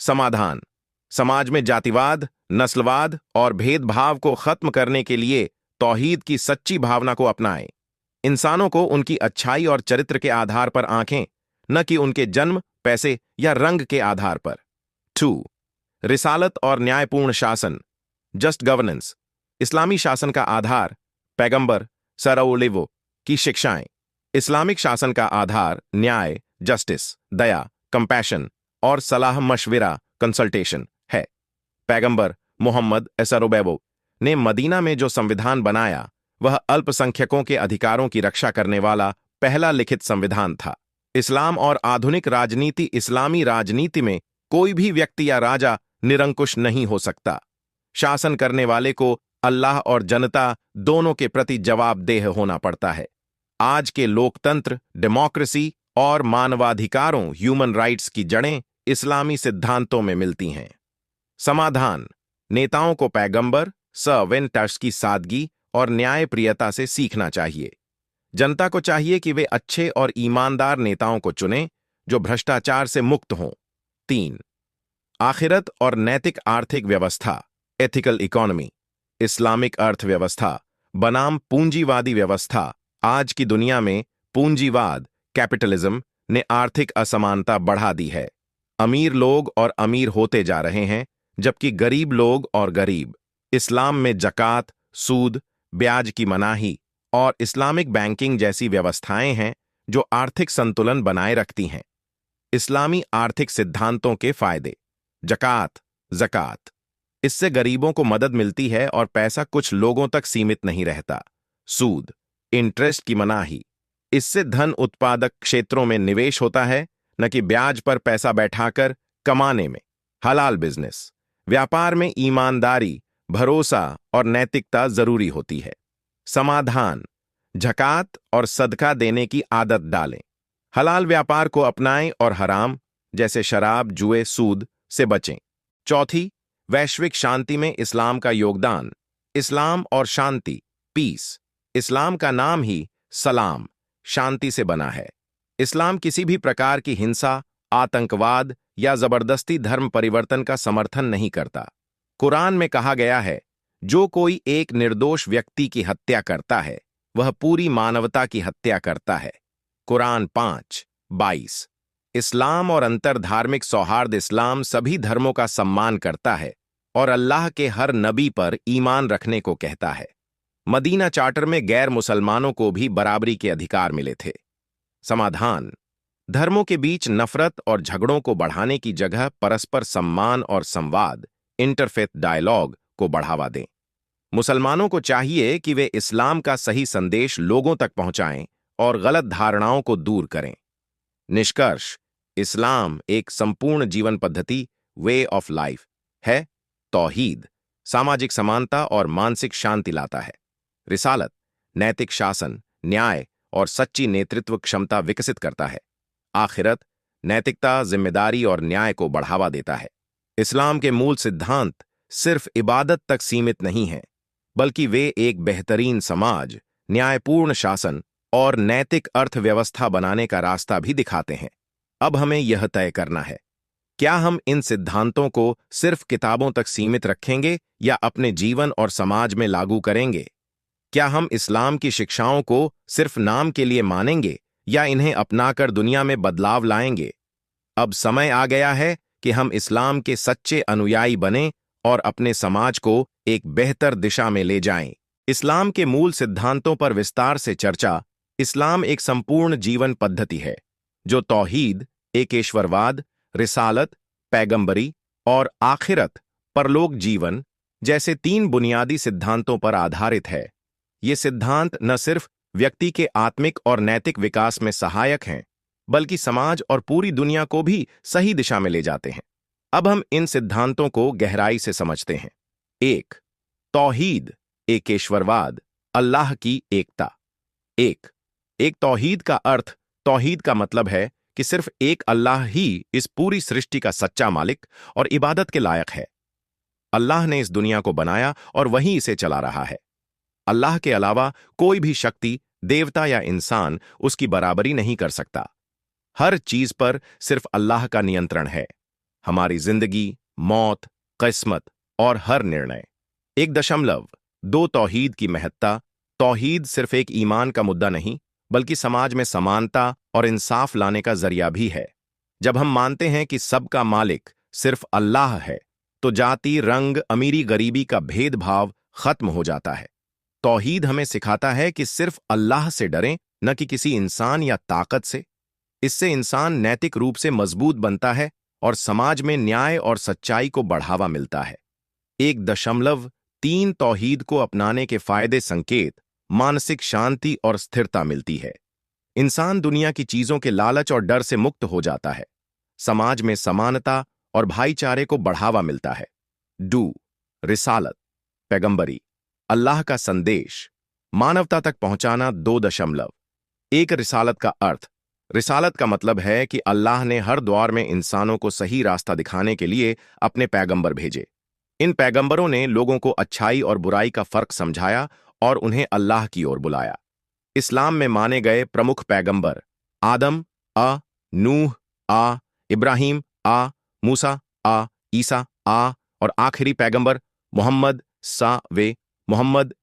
समाधान, समाज में जातिवाद, नस्लवाद और भेदभाव को खत्म करने के लिए तौहीद की सच्ची भावना को अपनाएं। इंसानों को उनकी अच्छाई और चरित्र के आधार पर आंखें, न कि उनके जन्म, पैसे या रंग के आधार पर। 2. रिसालत और न्यायपूर्ण शासन, जस्ट गवर्नेंस। इस्लामी शासन का आधार पैगंबर सरओलिवो की शिक्षाएं। इस्लामिक शासन का आधार न्याय, जस्टिस, दया, कंपैशन और सलाह मशविरा, कंसल्टेशन है। पैगंबर मोहम्मद एसरोबेबो ने मदीना में जो संविधान बनाया, वह अल्पसंख्यकों के अधिकारों की रक्षा करने वाला पहला लिखित संविधान था। इस्लाम और आधुनिक राजनीति, इस्लामी राजनीति में कोई भी व्यक्ति या राजा निरंकुश नहीं हो सकता। शासन करने वाले को अल्लाह और जनता दोनों के प्रति जवाबदेह होना पड़ता है। आज के लोकतंत्र, डेमोक्रेसी और मानवाधिकारों, ह्यूमन राइट्स की जड़ें इस्लामी सिद्धांतों में मिलती हैं। समाधान, नेताओं को पैगंबर सर्वेंट्स की सादगी और न्यायप्रियता से सीखना चाहिए। जनता को चाहिए कि वे अच्छे और ईमानदार नेताओं को चुनें जो भ्रष्टाचार से मुक्त हों। 3. आखिरत और नैतिक आर्थिक व्यवस्था, एथिकल इकोनॉमी। इस्लामिक अर्थव्यवस्था बनाम पूंजीवादी व्यवस्था। आज की दुनिया में पूंजीवाद, कैपिटलिज्म ने आर्थिक असमानता बढ़ा दी है। अमीर लोग और अमीर होते जा रहे हैं, जबकि गरीब लोग और गरीब। इस्लाम में जकात, सूद, ब्याज की मनाही और इस्लामिक बैंकिंग जैसी व्यवस्थाएं हैं जो आर्थिक संतुलन बनाए रखती हैं। इस्लामी आर्थिक सिद्धांतों के फायदे। ज़कात। इससे गरीबों को मदद मिलती है और पैसा कुछ लोगों तक सीमित नहीं रहता। सूद, इंटरेस्ट की मनाही। इससे धन उत्पादक क्षेत्रों में निवेश होता है, न कि ब्याज पर पैसा बैठाकर कमाने में। हलाल बिजनेस। व्यापार में ईमानदारी, भरोसा और नैतिकता जरूरी होती है। समाधान, ज़कात और सदका देने की आदत डालें। हलाल व्यापार को अपनाएं और हराम, जैसे शराब, जुए, सूद से बचें। 4. वैश्विक शांति में इस्लाम का योगदान। इस्लाम और शांति, पीस। इस्लाम का नाम ही सलाम, शांति से बना है। इस्लाम किसी भी प्रकार की हिंसा, आतंकवाद या जबरदस्ती धर्म परिवर्तन का समर्थन नहीं करता। कुरान में कहा गया है, जो कोई एक निर्दोष व्यक्ति की हत्या करता है, वह पूरी मानवता की हत्या करता है। कुरान 5:22। इस्लाम और अंतरधार्मिक सौहार्द। इस्लाम सभी धर्मों का सम्मान करता है और अल्लाह के हर नबी पर ईमान रखने को कहता है। मदीना चार्टर में गैर मुसलमानों को भी बराबरी के अधिकार मिले थे। समाधान, धर्मों के बीच नफरत और झगड़ों को बढ़ाने की जगह परस्पर सम्मान और संवाद, इंटरफेथ डायलॉग को बढ़ावा दें। मुसलमानों को चाहिए कि वे इस्लाम का सही संदेश लोगों तक पहुंचाएं और गलत धारणाओं को दूर करें। निष्कर्ष, इस्लाम एक संपूर्ण जीवन पद्धति, वे ऑफ लाइफ है। तौहीद सामाजिक समानता और मानसिक शांति लाता है। रिसालत नैतिक शासन, न्याय और सच्ची नेतृत्व क्षमता विकसित करता है। आखिरत नैतिकता, जिम्मेदारी और न्याय को बढ़ावा देता है। इस्लाम के मूल सिद्धांत सिर्फ इबादत तक सीमित नहीं हैं, बल्कि वे एक बेहतरीन समाज, न्यायपूर्ण शासन और नैतिक अर्थव्यवस्था बनाने का रास्ता भी दिखाते हैं। अब हमें यह तय करना है, क्या हम इन सिद्धांतों को सिर्फ किताबों तक सीमित रखेंगे या अपने जीवन और समाज में लागू करेंगे? क्या हम इस्लाम की शिक्षाओं को सिर्फ नाम के लिए मानेंगे या इन्हें अपनाकर दुनिया में बदलाव लाएंगे? अब समय आ गया है कि हम इस्लाम के सच्चे अनुयायी बनें और अपने समाज को एक बेहतर दिशा में ले जाएं। इस्लाम के मूल सिद्धांतों पर विस्तार से चर्चा। इस्लाम एक संपूर्ण जीवन पद्धति है जो तौहीद, एकेश्वरवाद, रिसालत, पैगंबरी और आखिरत, परलोक जीवन जैसे 3 बुनियादी सिद्धांतों पर आधारित है। ये सिद्धांत न सिर्फ व्यक्ति के आत्मिक और नैतिक विकास में सहायक हैं, बल्कि समाज और पूरी दुनिया को भी सही दिशा में ले जाते हैं। अब हम इन सिद्धांतों को गहराई से समझते हैं। 1. तौहीद, एकेश्वरवाद, अल्लाह की एकता। एक तौहीद का अर्थ, तौहीद का मतलब है कि सिर्फ एक अल्लाह ही इस पूरी सृष्टि का सच्चा मालिक और इबादत के लायक है। अल्लाह ने इस दुनिया को बनाया और वही इसे चला रहा है। अल्लाह के अलावा कोई भी शक्ति, देवता या इंसान उसकी बराबरी नहीं कर सकता। हर चीज पर सिर्फ अल्लाह का नियंत्रण है। हमारी जिंदगी, मौत, किस्मत और हर निर्णय। 1.2 तौहीद की महत्ता। तौहीद सिर्फ एक ईमान का मुद्दा नहीं, बल्कि समाज में समानता और इंसाफ लाने का जरिया भी है। जब हम मानते हैं कि सबका मालिक सिर्फ अल्लाह है, तो जाति, रंग, अमीरी, गरीबी का भेदभाव खत्म हो जाता है। तौहीद हमें सिखाता है कि सिर्फ अल्लाह से डरें, न कि किसी इंसान या ताकत से। इससे इंसान नैतिक रूप से मजबूत बनता है और समाज में न्याय और सच्चाई को बढ़ावा मिलता है। 1.3 तौहीद को अपनाने के फायदे संकेत। मानसिक शांति और स्थिरता मिलती है। इंसान दुनिया की चीजों के लालच और डर से मुक्त हो जाता है। समाज में समानता और भाईचारे को बढ़ावा मिलता है। 2. रिसालत, पैगंबरी, अल्लाह का संदेश, मानवता तक पहुंचाना। 2.1 रिसालत का अर्थ। रिसालत का मतलब है कि अल्लाह ने हर दौर में इंसानों को सही रास्ता दिखाने के लिए अपने पैगंबर भेजे। इन पैगंबरों ने लोगों को अच्छाई और बुराई का फर्क समझाया और उन्हें अल्लाह की ओर बुलाया। इस्लाम में माने गए प्रमुख पैगंबर आदम आ, नूह आ, इब्राहिम आ, मूसा आ, ईसा आ और आखिरी पैगंबर मोहम्मद वे। मोहम्मद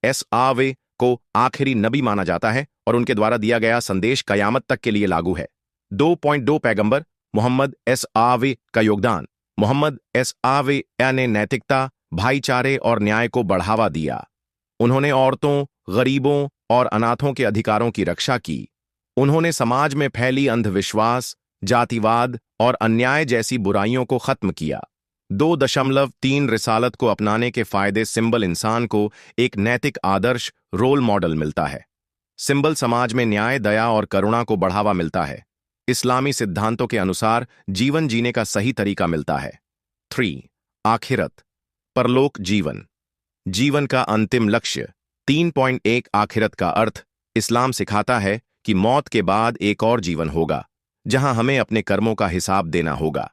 वे को आखिरी नबी माना जाता है और उनके द्वारा दिया गया संदेश कयामत तक के लिए लागू है। 2.2 पैगंबर मोहम्मद वे का योगदान। मोहम्मद वे ने नैतिकता, भाईचारे और न्याय को बढ़ावा दिया। उन्होंने औरतों, गरीबों और अनाथों के अधिकारों की रक्षा की। उन्होंने समाज में फैली अंधविश्वास, जातिवाद और अन्याय जैसी बुराइयों को खत्म किया। 2.3 रिसालत को अपनाने के फायदे। सिंबल इंसान को एक नैतिक आदर्श, रोल मॉडल मिलता है। सिंबल समाज में न्याय, दया और करुणा को बढ़ावा मिलता है। इस्लामी सिद्धांतों के अनुसार जीवन जीने का सही तरीका मिलता है। 3. आखिरत, परलोक जीवन, जीवन का अंतिम लक्ष्य। 3.1 आखिरत का अर्थ। इस्लाम सिखाता है कि मौत के बाद एक और जीवन होगा, जहां हमें अपने कर्मों का हिसाब देना होगा।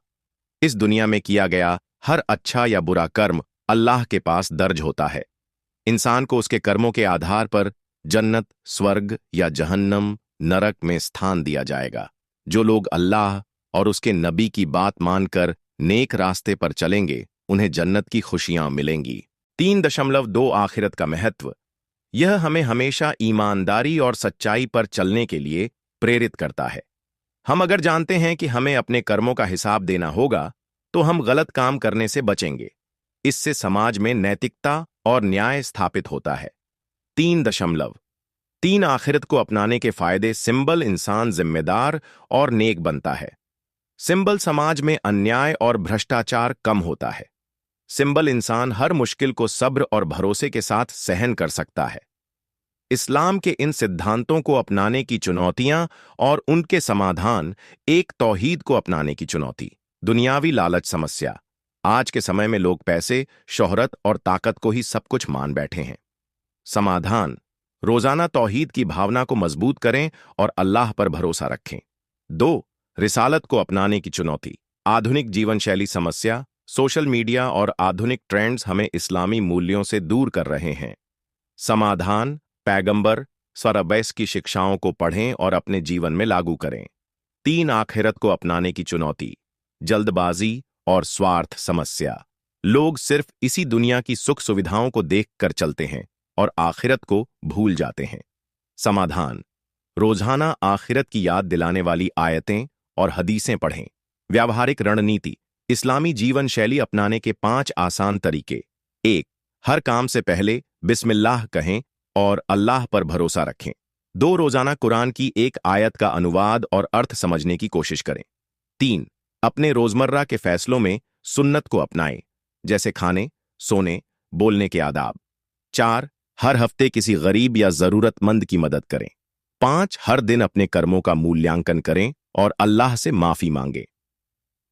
इस दुनिया में किया गया हर अच्छा या बुरा कर्म अल्लाह के पास दर्ज होता है। इंसान को उसके कर्मों के आधार पर जन्नत, स्वर्ग या जहन्नम, नरक में स्थान दिया जाएगा। जो लोग अल्लाह और उसके नबी की बात मानकर नेक रास्ते पर चलेंगे, उन्हें जन्नत की खुशियां मिलेंगी। 3.2 आखिरत का महत्व। यह हमें हमेशा ईमानदारी और सच्चाई पर चलने के लिए प्रेरित करता है। हम अगर जानते हैं कि हमें अपने कर्मों का हिसाब देना होगा, तो हम गलत काम करने से बचेंगे। इससे समाज में नैतिकता और न्याय स्थापित होता है। 3.3 आखिरत को अपनाने के फायदे। सिंबल इंसान जिम्मेदार और नेक बनता है। सिंबल समाज में अन्याय और भ्रष्टाचार कम होता है। सिंबल इंसान हर मुश्किल को सब्र और भरोसे के साथ सहन कर सकता है। इस्लाम के इन सिद्धांतों को अपनाने की चुनौतियां और उनके समाधान। 1. तौहीद को अपनाने की चुनौती। दुनियावी लालच समस्या। आज के समय में लोग पैसे, शोहरत और ताकत को ही सब कुछ मान बैठे हैं। समाधान। रोजाना तौहीद की भावना को मजबूत करें और अल्लाह पर भरोसा रखें। 2. रिसालत को अपनाने की चुनौती। आधुनिक जीवन शैली समस्या। सोशल मीडिया और आधुनिक ट्रेंड्स हमें इस्लामी मूल्यों से दूर कर रहे हैं। समाधान। पैगंबर सरबैस की शिक्षाओं को पढ़ें और अपने जीवन में लागू करें। 3. आखिरत को अपनाने की चुनौती। जल्दबाजी और स्वार्थ समस्या। लोग सिर्फ इसी दुनिया की सुख सुविधाओं को देखकर चलते हैं और आखिरत को भूल जाते हैं। समाधान। रोजाना आखिरत की याद दिलाने वाली आयतें और हदीसें पढ़ें। व्यावहारिक रणनीति। इस्लामी जीवन शैली अपनाने के 5 आसान तरीके। 1. हर काम से पहले बिस्मिल्लाह कहें और अल्लाह पर भरोसा रखें। 2. रोजाना कुरान की एक आयत का अनुवाद और अर्थ समझने की कोशिश करें। 3. अपने रोजमर्रा के फैसलों में सुन्नत को अपनाएं, जैसे खाने, सोने, बोलने के आदाब। 4. हर हफ्ते किसी गरीब या जरूरतमंद की मदद करें। 5 हर दिन अपने कर्मों का मूल्यांकन करें और अल्लाह से माफी मांगे।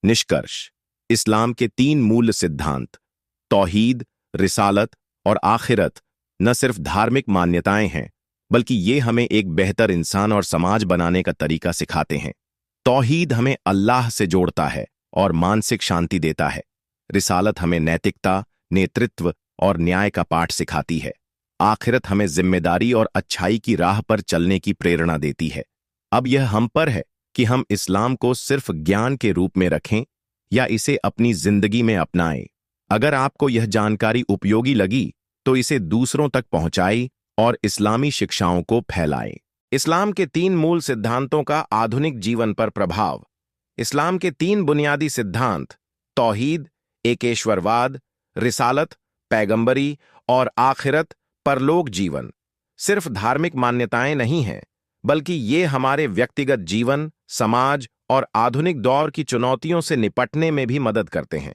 निष्कर्ष, इस्लाम के 3 मूल सिद्धांत तौहीद, रिसालत और आखिरत न सिर्फ धार्मिक मान्यताएं हैं, बल्कि ये हमें एक बेहतर इंसान और समाज बनाने का तरीका सिखाते हैं। तौहीद हमें अल्लाह से जोड़ता है और मानसिक शांति देता है। रिसालत हमें नैतिकता, नेतृत्व और न्याय का पाठ सिखाती है। आखिरत हमें जिम्मेदारी और अच्छाई की राह पर चलने की प्रेरणा देती है। अब यह हम पर है कि हम इस्लाम को सिर्फ ज्ञान के रूप में रखें या इसे अपनी जिंदगी में अपनाएं। अगर आपको यह जानकारी उपयोगी लगी तो इसे दूसरों तक पहुंचाएं और इस्लामी शिक्षाओं को फैलाएं। इस्लाम के 3 मूल सिद्धांतों का आधुनिक जीवन पर प्रभाव। इस्लाम के 3 बुनियादी सिद्धांत तौहीद, एकेश्वरवाद, रिसालत, पैगंबरी और आखिरत, परलोक जीवन सिर्फ धार्मिक मान्यताएं नहीं हैं, बल्कि ये हमारे व्यक्तिगत जीवन, समाज और आधुनिक दौर की चुनौतियों से निपटने में भी मदद करते हैं।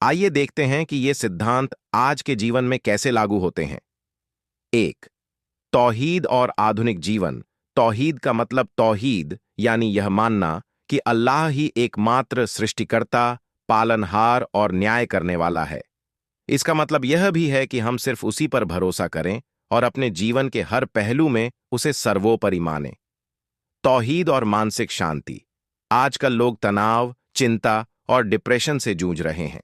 आइए देखते हैं कि ये सिद्धांत आज के जीवन में कैसे लागू होते हैं। 1. तौहीद और आधुनिक जीवन। तौहीद का मतलब तौहीद यानी यह मानना कि अल्लाह ही एकमात्र सृष्टिकर्ता, पालनहार और न्याय करने वाला है। इसका मतलब यह भी है कि हम सिर्फ उसी पर भरोसा करें और अपने जीवन के हर पहलू में उसे सर्वोपरि मानें। तौहीद और मानसिक शांति। आजकल लोग तनाव, चिंता और डिप्रेशन से जूझ रहे हैं।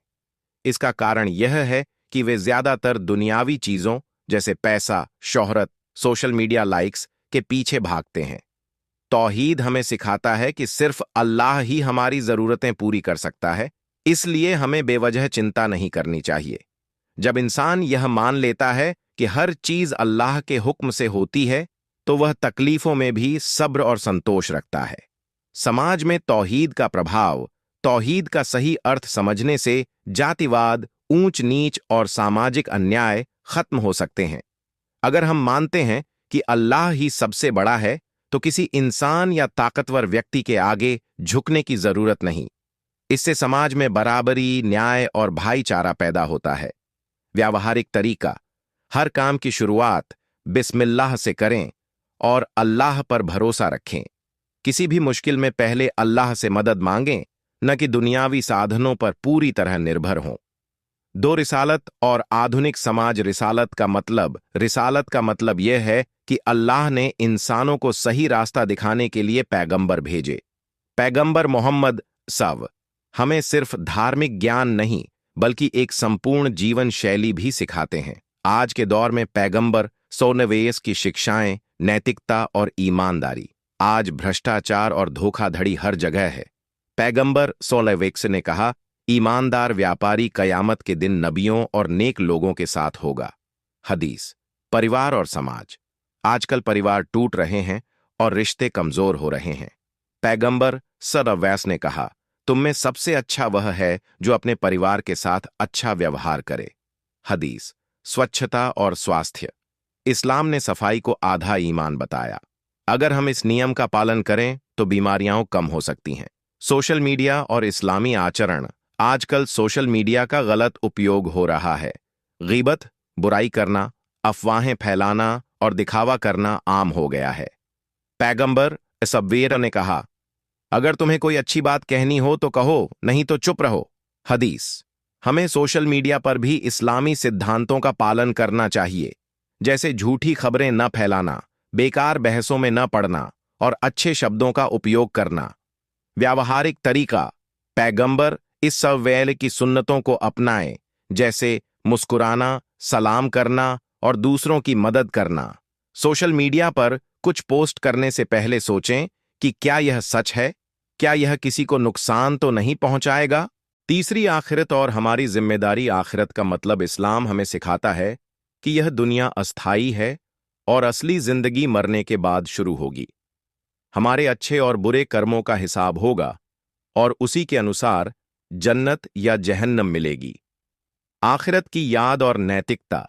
इसका कारण यह है कि वे ज्यादातर दुनियावी चीजों जैसे पैसा, शोहरत, सोशल मीडिया लाइक्स के पीछे भागते हैं। तौहीद हमें सिखाता है कि सिर्फ अल्लाह ही हमारी जरूरतें पूरी कर सकता है, इसलिए हमें बेवजह चिंता नहीं करनी चाहिए। जब इंसान यह मान लेता है कि हर चीज अल्लाह के हुक्म से होती है, तो वह तकलीफों में भी सब्र और संतोष रखता है। समाज में तौहीद का प्रभाव। तौहीद का सही अर्थ समझने से जातिवाद, ऊंच नीच और सामाजिक अन्याय खत्म हो सकते हैं। अगर हम मानते हैं कि अल्लाह ही सबसे बड़ा है, तो किसी इंसान या ताकतवर व्यक्ति के आगे झुकने की जरूरत नहीं। इससे समाज में बराबरी, न्याय और भाईचारा पैदा होता है। व्यावहारिक तरीका। हर काम की शुरुआत बिस्मिल्लाह से करें और अल्लाह पर भरोसा रखें। किसी भी मुश्किल में पहले अल्लाह से मदद मांगें, न कि दुनियावी साधनों पर पूरी तरह निर्भर हों। 2. रिसालत और आधुनिक समाज। रिसालत का मतलब यह है कि अल्लाह ने इंसानों को सही रास्ता दिखाने के लिए पैगंबर भेजे। पैगंबर मोहम्मद हमें सिर्फ धार्मिक ज्ञान नहीं, बल्कि एक संपूर्ण जीवन शैली भी सिखाते हैं। आज के दौर में पैगंबर सोनवेस की शिक्षाएं, नैतिकता और ईमानदारी। आज भ्रष्टाचार और धोखाधड़ी हर जगह है। पैगंबर सोलवेक्स ने कहा, ईमानदार व्यापारी कयामत के दिन नबियों और नेक लोगों के साथ होगा। हदीस। परिवार और समाज। आजकल परिवार टूट रहे हैं और रिश्ते कमजोर हो रहे हैं। पैगंबर सल्लल्लाहु ने कहा, तुम में सबसे अच्छा वह है जो अपने परिवार के साथ अच्छा व्यवहार करे। हदीस। स्वच्छता और स्वास्थ्य। इस्लाम ने सफाई को आधा ईमान बताया। अगर हम इस नियम का पालन करें तो बीमारियां कम हो सकती हैं। सोशल मीडिया और इस्लामी आचरण। आजकल सोशल मीडिया का गलत उपयोग हो रहा है। गीबत, बुराई करना, अफवाहें फैलाना और दिखावा करना आम हो गया है। पैगंबर सब्वेर ने कहा, अगर तुम्हें कोई अच्छी बात कहनी हो तो कहो, नहीं तो चुप रहो। हदीस। हमें सोशल मीडिया पर भी इस्लामी सिद्धांतों का पालन करना चाहिए, जैसे झूठी खबरें न फैलाना, बेकार बहसों में न पड़ना और अच्छे शब्दों का उपयोग करना। व्यावहारिक तरीका। पैगंबर इस सव्वैल की सुन्नतों को अपनाएं, जैसे मुस्कुराना, सलाम करना और दूसरों की मदद करना। सोशल मीडिया पर कुछ पोस्ट करने से पहले सोचें कि क्या यह सच है, क्या यह किसी को नुकसान तो नहीं पहुंचाएगा। 3. आखिरत और हमारी जिम्मेदारी। आखिरत का मतलब इस्लाम हमें सिखाता है कि यह दुनिया अस्थायी है और असली जिंदगी मरने के बाद शुरू होगी। हमारे अच्छे और बुरे कर्मों का हिसाब होगा और उसी के अनुसार जन्नत या जहन्नम मिलेगी। आखिरत की याद और नैतिकता।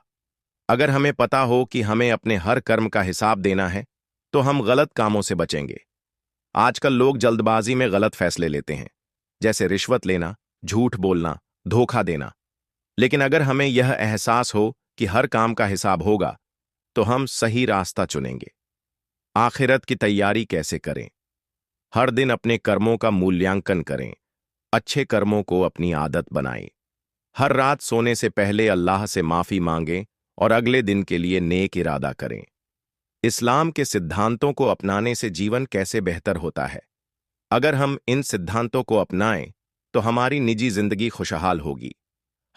अगर हमें पता हो कि हमें अपने हर कर्म का हिसाब देना है, तो हम गलत कामों से बचेंगे। आजकल लोग जल्दबाजी में गलत फैसले लेते हैं, जैसे रिश्वत लेना, झूठ बोलना, धोखा देना। लेकिन अगर हमें यह एहसास हो कि हर काम का हिसाब होगा, तो हम सही रास्ता चुनेंगे। आखिरत की तैयारी कैसे करें? हर दिन अपने कर्मों का मूल्यांकन करें। अच्छे कर्मों को अपनी आदत बनाएं। हर रात सोने से पहले अल्लाह से माफी मांगें और अगले दिन के लिए नेक इरादा करें। इस्लाम के सिद्धांतों को अपनाने से जीवन कैसे बेहतर होता है? अगर हम इन सिद्धांतों को अपनाएं तो हमारी निजी जिंदगी खुशहाल होगी।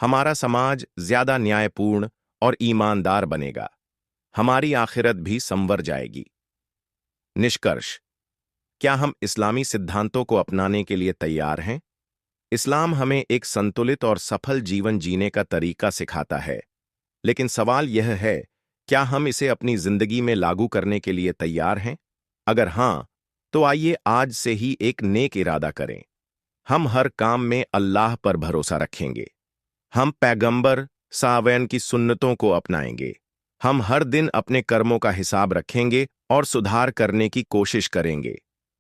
हमारा समाज ज्यादा न्यायपूर्ण और ईमानदार बनेगा। हमारी आखिरत भी संवर जाएगी। निष्कर्ष: क्या हम इस्लामी सिद्धांतों को अपनाने के लिए तैयार हैं? इस्लाम हमें एक संतुलित और सफल जीवन जीने का तरीका सिखाता है, लेकिन सवाल यह है, क्या हम इसे अपनी जिंदगी में लागू करने के लिए तैयार हैं? अगर हां, तो आइए आज से ही एक नेक इरादा करें। हम हर काम में अल्लाह पर भरोसा रखेंगे। हम पैगंबर सावैन की सुन्नतों को अपनाएंगे। हम हर दिन अपने कर्मों का हिसाब रखेंगे और सुधार करने की कोशिश करेंगे।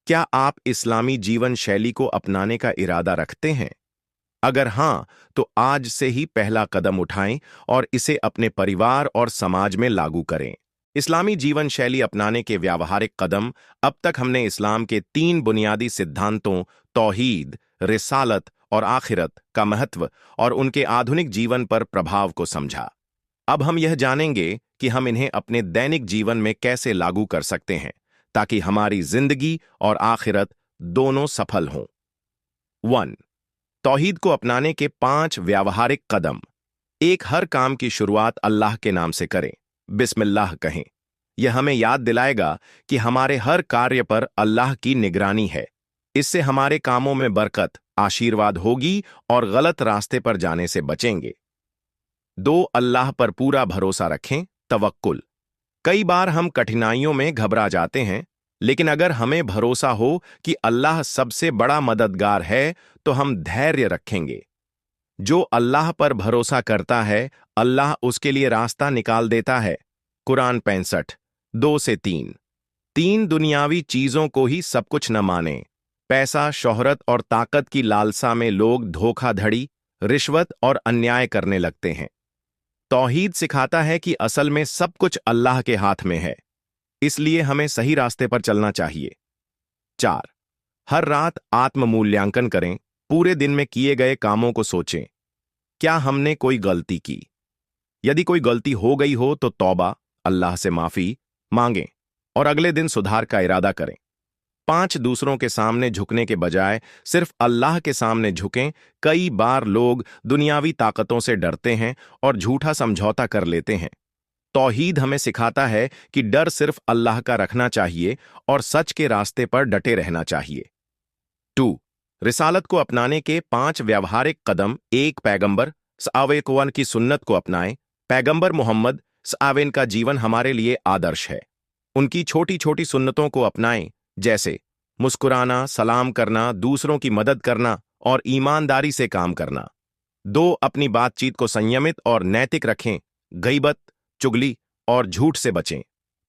क्या आप इस्लामी जीवन शैली को अपनाने का इरादा रखते हैं? अगर हां, तो आज से ही पहला कदम उठाएं और इसे अपने परिवार और समाज में लागू करें। इस्लामी जीवन शैली अपनाने के व्यावहारिक कदम। अब तक हमने इस्लाम के 3 बुनियादी सिद्धांतों तौहीद, रिसालत और आखिरत का महत्व और उनके आधुनिक जीवन पर प्रभाव को समझा। अब हम यह जानेंगे कि हम इन्हें अपने दैनिक जीवन में कैसे लागू कर सकते हैं ताकि हमारी जिंदगी और आखिरत दोनों सफल हों। 1. तौहीद को अपनाने के 5 व्यावहारिक कदम। 1. हर काम की शुरुआत अल्लाह के नाम से करें। बिस्मिल्लाह कहें। यह हमें याद दिलाएगा कि हमारे हर कार्य पर अल्लाह की निगरानी है। इससे हमारे कामों में बरकत, आशीर्वाद होगी और गलत रास्ते पर जाने से बचेंगे। 2. अल्लाह पर पूरा भरोसा रखें। तवक्कुल। कई बार हम कठिनाइयों में घबरा जाते हैं, लेकिन अगर हमें भरोसा हो कि अल्लाह सबसे बड़ा मददगार है, तो हम धैर्य रखेंगे। जो अल्लाह पर भरोसा करता है, अल्लाह उसके लिए रास्ता निकाल देता है। कुरान 65, 2 से 3। 3. दुनियावी चीजों को ही सब कुछ न माने। पैसा, शोहरत और ताकत की लालसा में लोग धोखाधड़ी, रिश्वत और अन्याय करने लगते हैं। तौहीद सिखाता है कि असल में सब कुछ अल्लाह के हाथ में है, इसलिए हमें सही रास्ते पर चलना चाहिए। 4. हर रात आत्म मूल्यांकन करें। पूरे दिन में किए गए कामों को सोचें। क्या हमने कोई गलती की? यदि कोई गलती हो गई हो तो तौबा, अल्लाह से माफी मांगें और अगले दिन सुधार का इरादा करें। 5. दूसरों के सामने झुकने के बजाय सिर्फ अल्लाह के सामने झुकें। कई बार लोग दुनियावी ताकतों से डरते हैं और झूठा समझौता कर लेते हैं। तौहीद हमें सिखाता है कि डर सिर्फ अल्लाह का रखना चाहिए और सच के रास्ते पर डटे रहना चाहिए। 2. रिसालत को अपनाने के 5 व्यावहारिक कदम। 1. पैगंबर सआवेन की सुन्नत को अपनाएं। पैगंबर मोहम्मद सआवेन का जीवन हमारे लिए आदर्श है। उनकी छोटी छोटी सुन्नतों को अपनाएं, जैसे मुस्कुराना, सलाम करना, दूसरों की मदद करना और ईमानदारी से काम करना। 2. अपनी बातचीत को संयमित और नैतिक रखें। गीबत, चुगली और झूठ से बचें।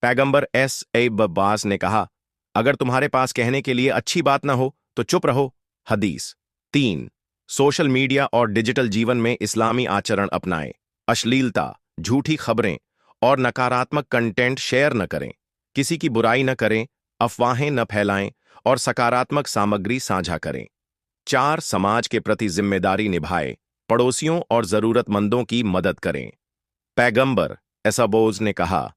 पैगंबर अब्बास ने कहा, अगर तुम्हारे पास कहने के लिए अच्छी बात ना हो तो चुप रहो। हदीस। 3. सोशल मीडिया और डिजिटल जीवन में इस्लामी आचरण अपनाएं। अश्लीलता, झूठी खबरें और नकारात्मक कंटेंट शेयर न करें। किसी की बुराई न करें, अफवाहें न फैलाएं और सकारात्मक सामग्री साझा करें। 4. समाज के प्रति जिम्मेदारी निभाएं। पड़ोसियों और जरूरतमंदों की मदद करें। पैगंबर एसाबोज ने कहा,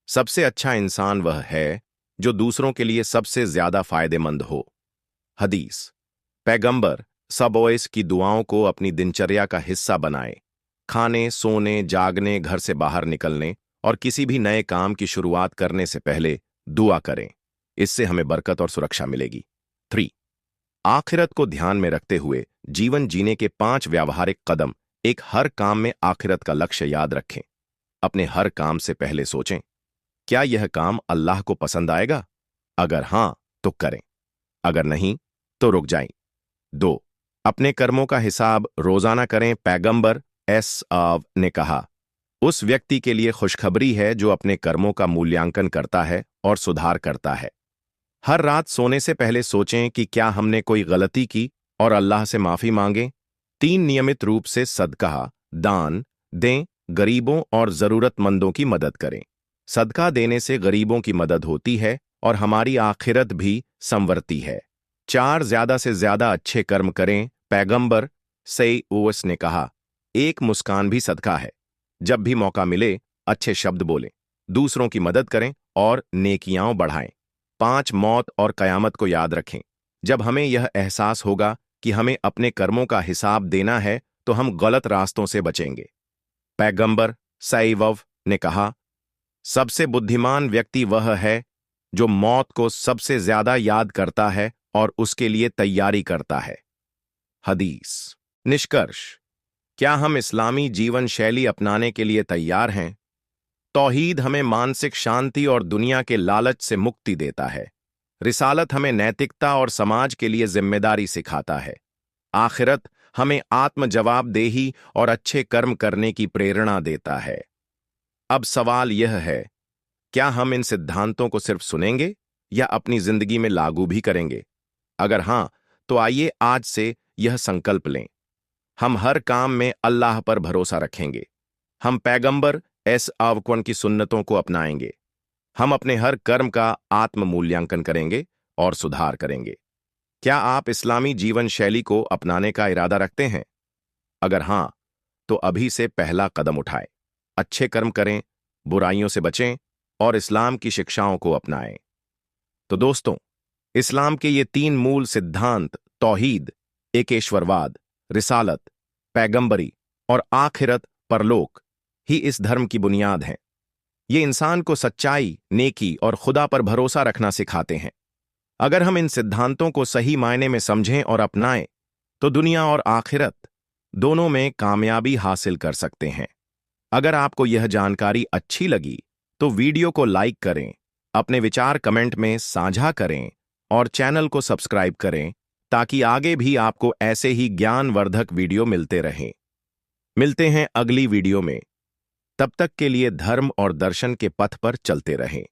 सबसे अच्छा इंसान वह है जो दूसरों के लिए सबसे ज्यादा फायदेमंद हो। हदीस। पैगंबर सबोइस की दुआओं को अपनी दिनचर्या का हिस्सा बनाएं। खाने, सोने, जागने, घर से बाहर निकलने और किसी भी नए काम की शुरुआत करने से पहले दुआ करें। इससे हमें बरकत और सुरक्षा मिलेगी। 3. आखिरत को ध्यान में रखते हुए जीवन जीने के 5 व्यावहारिक कदम। 1. हर काम में आखिरत का लक्ष्य याद रखें। अपने हर काम से पहले सोचें, क्या यह काम अल्लाह को पसंद आएगा? अगर हां, तो करें। अगर नहीं, तो रुक जाएं। 2. अपने कर्मों का हिसाब रोजाना करें। पैगंबर ने कहा, उस व्यक्ति के लिए खुशखबरी है जो अपने कर्मों का मूल्यांकन करता है और सुधार करता है। हर रात सोने से पहले सोचें कि क्या हमने कोई गलती की और अल्लाह से माफी मांगें। 3. नियमित रूप से सदका, दान दें। गरीबों और जरूरतमंदों की मदद करें। सदका देने से गरीबों की मदद होती है और हमारी आखिरत भी संवरती है। 4 ज्यादा से ज्यादा अच्छे कर्म करें, पैगंबर सई ने कहा। एक मुस्कान भी सदका है। जब भी मौका मिले अच्छे शब्द बोलें, दूसरों की मदद करें और नेकियां बढ़ाएं। 5 मौत और कयामत को याद रखें। जब हमें यह एहसास होगा कि हमें अपने कर्मों का हिसाब देना है तो हम गलत रास्तों से बचेंगे। पैगंबर सईवव ने कहा, सबसे बुद्धिमान व्यक्ति वह है जो मौत को सबसे ज्यादा याद करता है और उसके लिए तैयारी करता है। हदीस। निष्कर्ष, क्या हम इस्लामी जीवन शैली अपनाने के लिए तैयार हैं? तौहीद हमें मानसिक शांति और दुनिया के लालच से मुक्ति देता है। रिसालत हमें नैतिकता और समाज के लिए जिम्मेदारी सिखाता है। आखिरत हमें आत्म जवाबदेही और अच्छे कर्म करने की प्रेरणा देता है। अब सवाल यह है, क्या हम इन सिद्धांतों को सिर्फ सुनेंगे या अपनी जिंदगी में लागू भी करेंगे? अगर हां, तो आइए आज से यह संकल्प लें। हम हर काम में अल्लाह पर भरोसा रखेंगे। हम पैगंबर की सुन्नतों को अपनाएंगे। हम अपने हर कर्म का आत्म मूल्यांकन करेंगे और सुधार करेंगे। क्या आप इस्लामी जीवन शैली को अपनाने का इरादा रखते हैं? अगर हां, तो अभी से पहला कदम उठाएं। अच्छे कर्म करें, बुराइयों से बचें और इस्लाम की शिक्षाओं को अपनाएं। तो दोस्तों, इस्लाम के ये 3 मूल सिद्धांत तौहीद, एकेश्वरवाद, रिसालत, पैगंबरी और आखिरत परलोक ही इस धर्म की बुनियाद हैं। ये इंसान को सच्चाई, नेकी और खुदा पर भरोसा रखना सिखाते हैं। अगर हम इन सिद्धांतों को सही मायने में समझें और अपनाएं, तो दुनिया और आखिरत दोनों में कामयाबी हासिल कर सकते हैं। अगर आपको यह जानकारी अच्छी लगी, तो वीडियो को लाइक करें, अपने विचार कमेंट में साझा करें और चैनल को सब्सक्राइब करें ताकि आगे भी आपको ऐसे ही ज्ञानवर्धक वीडियो मिलते रहें। मिलते हैं अगली वीडियो में। तब तक के लिए धर्म और दर्शन के पथ पर चलते रहें।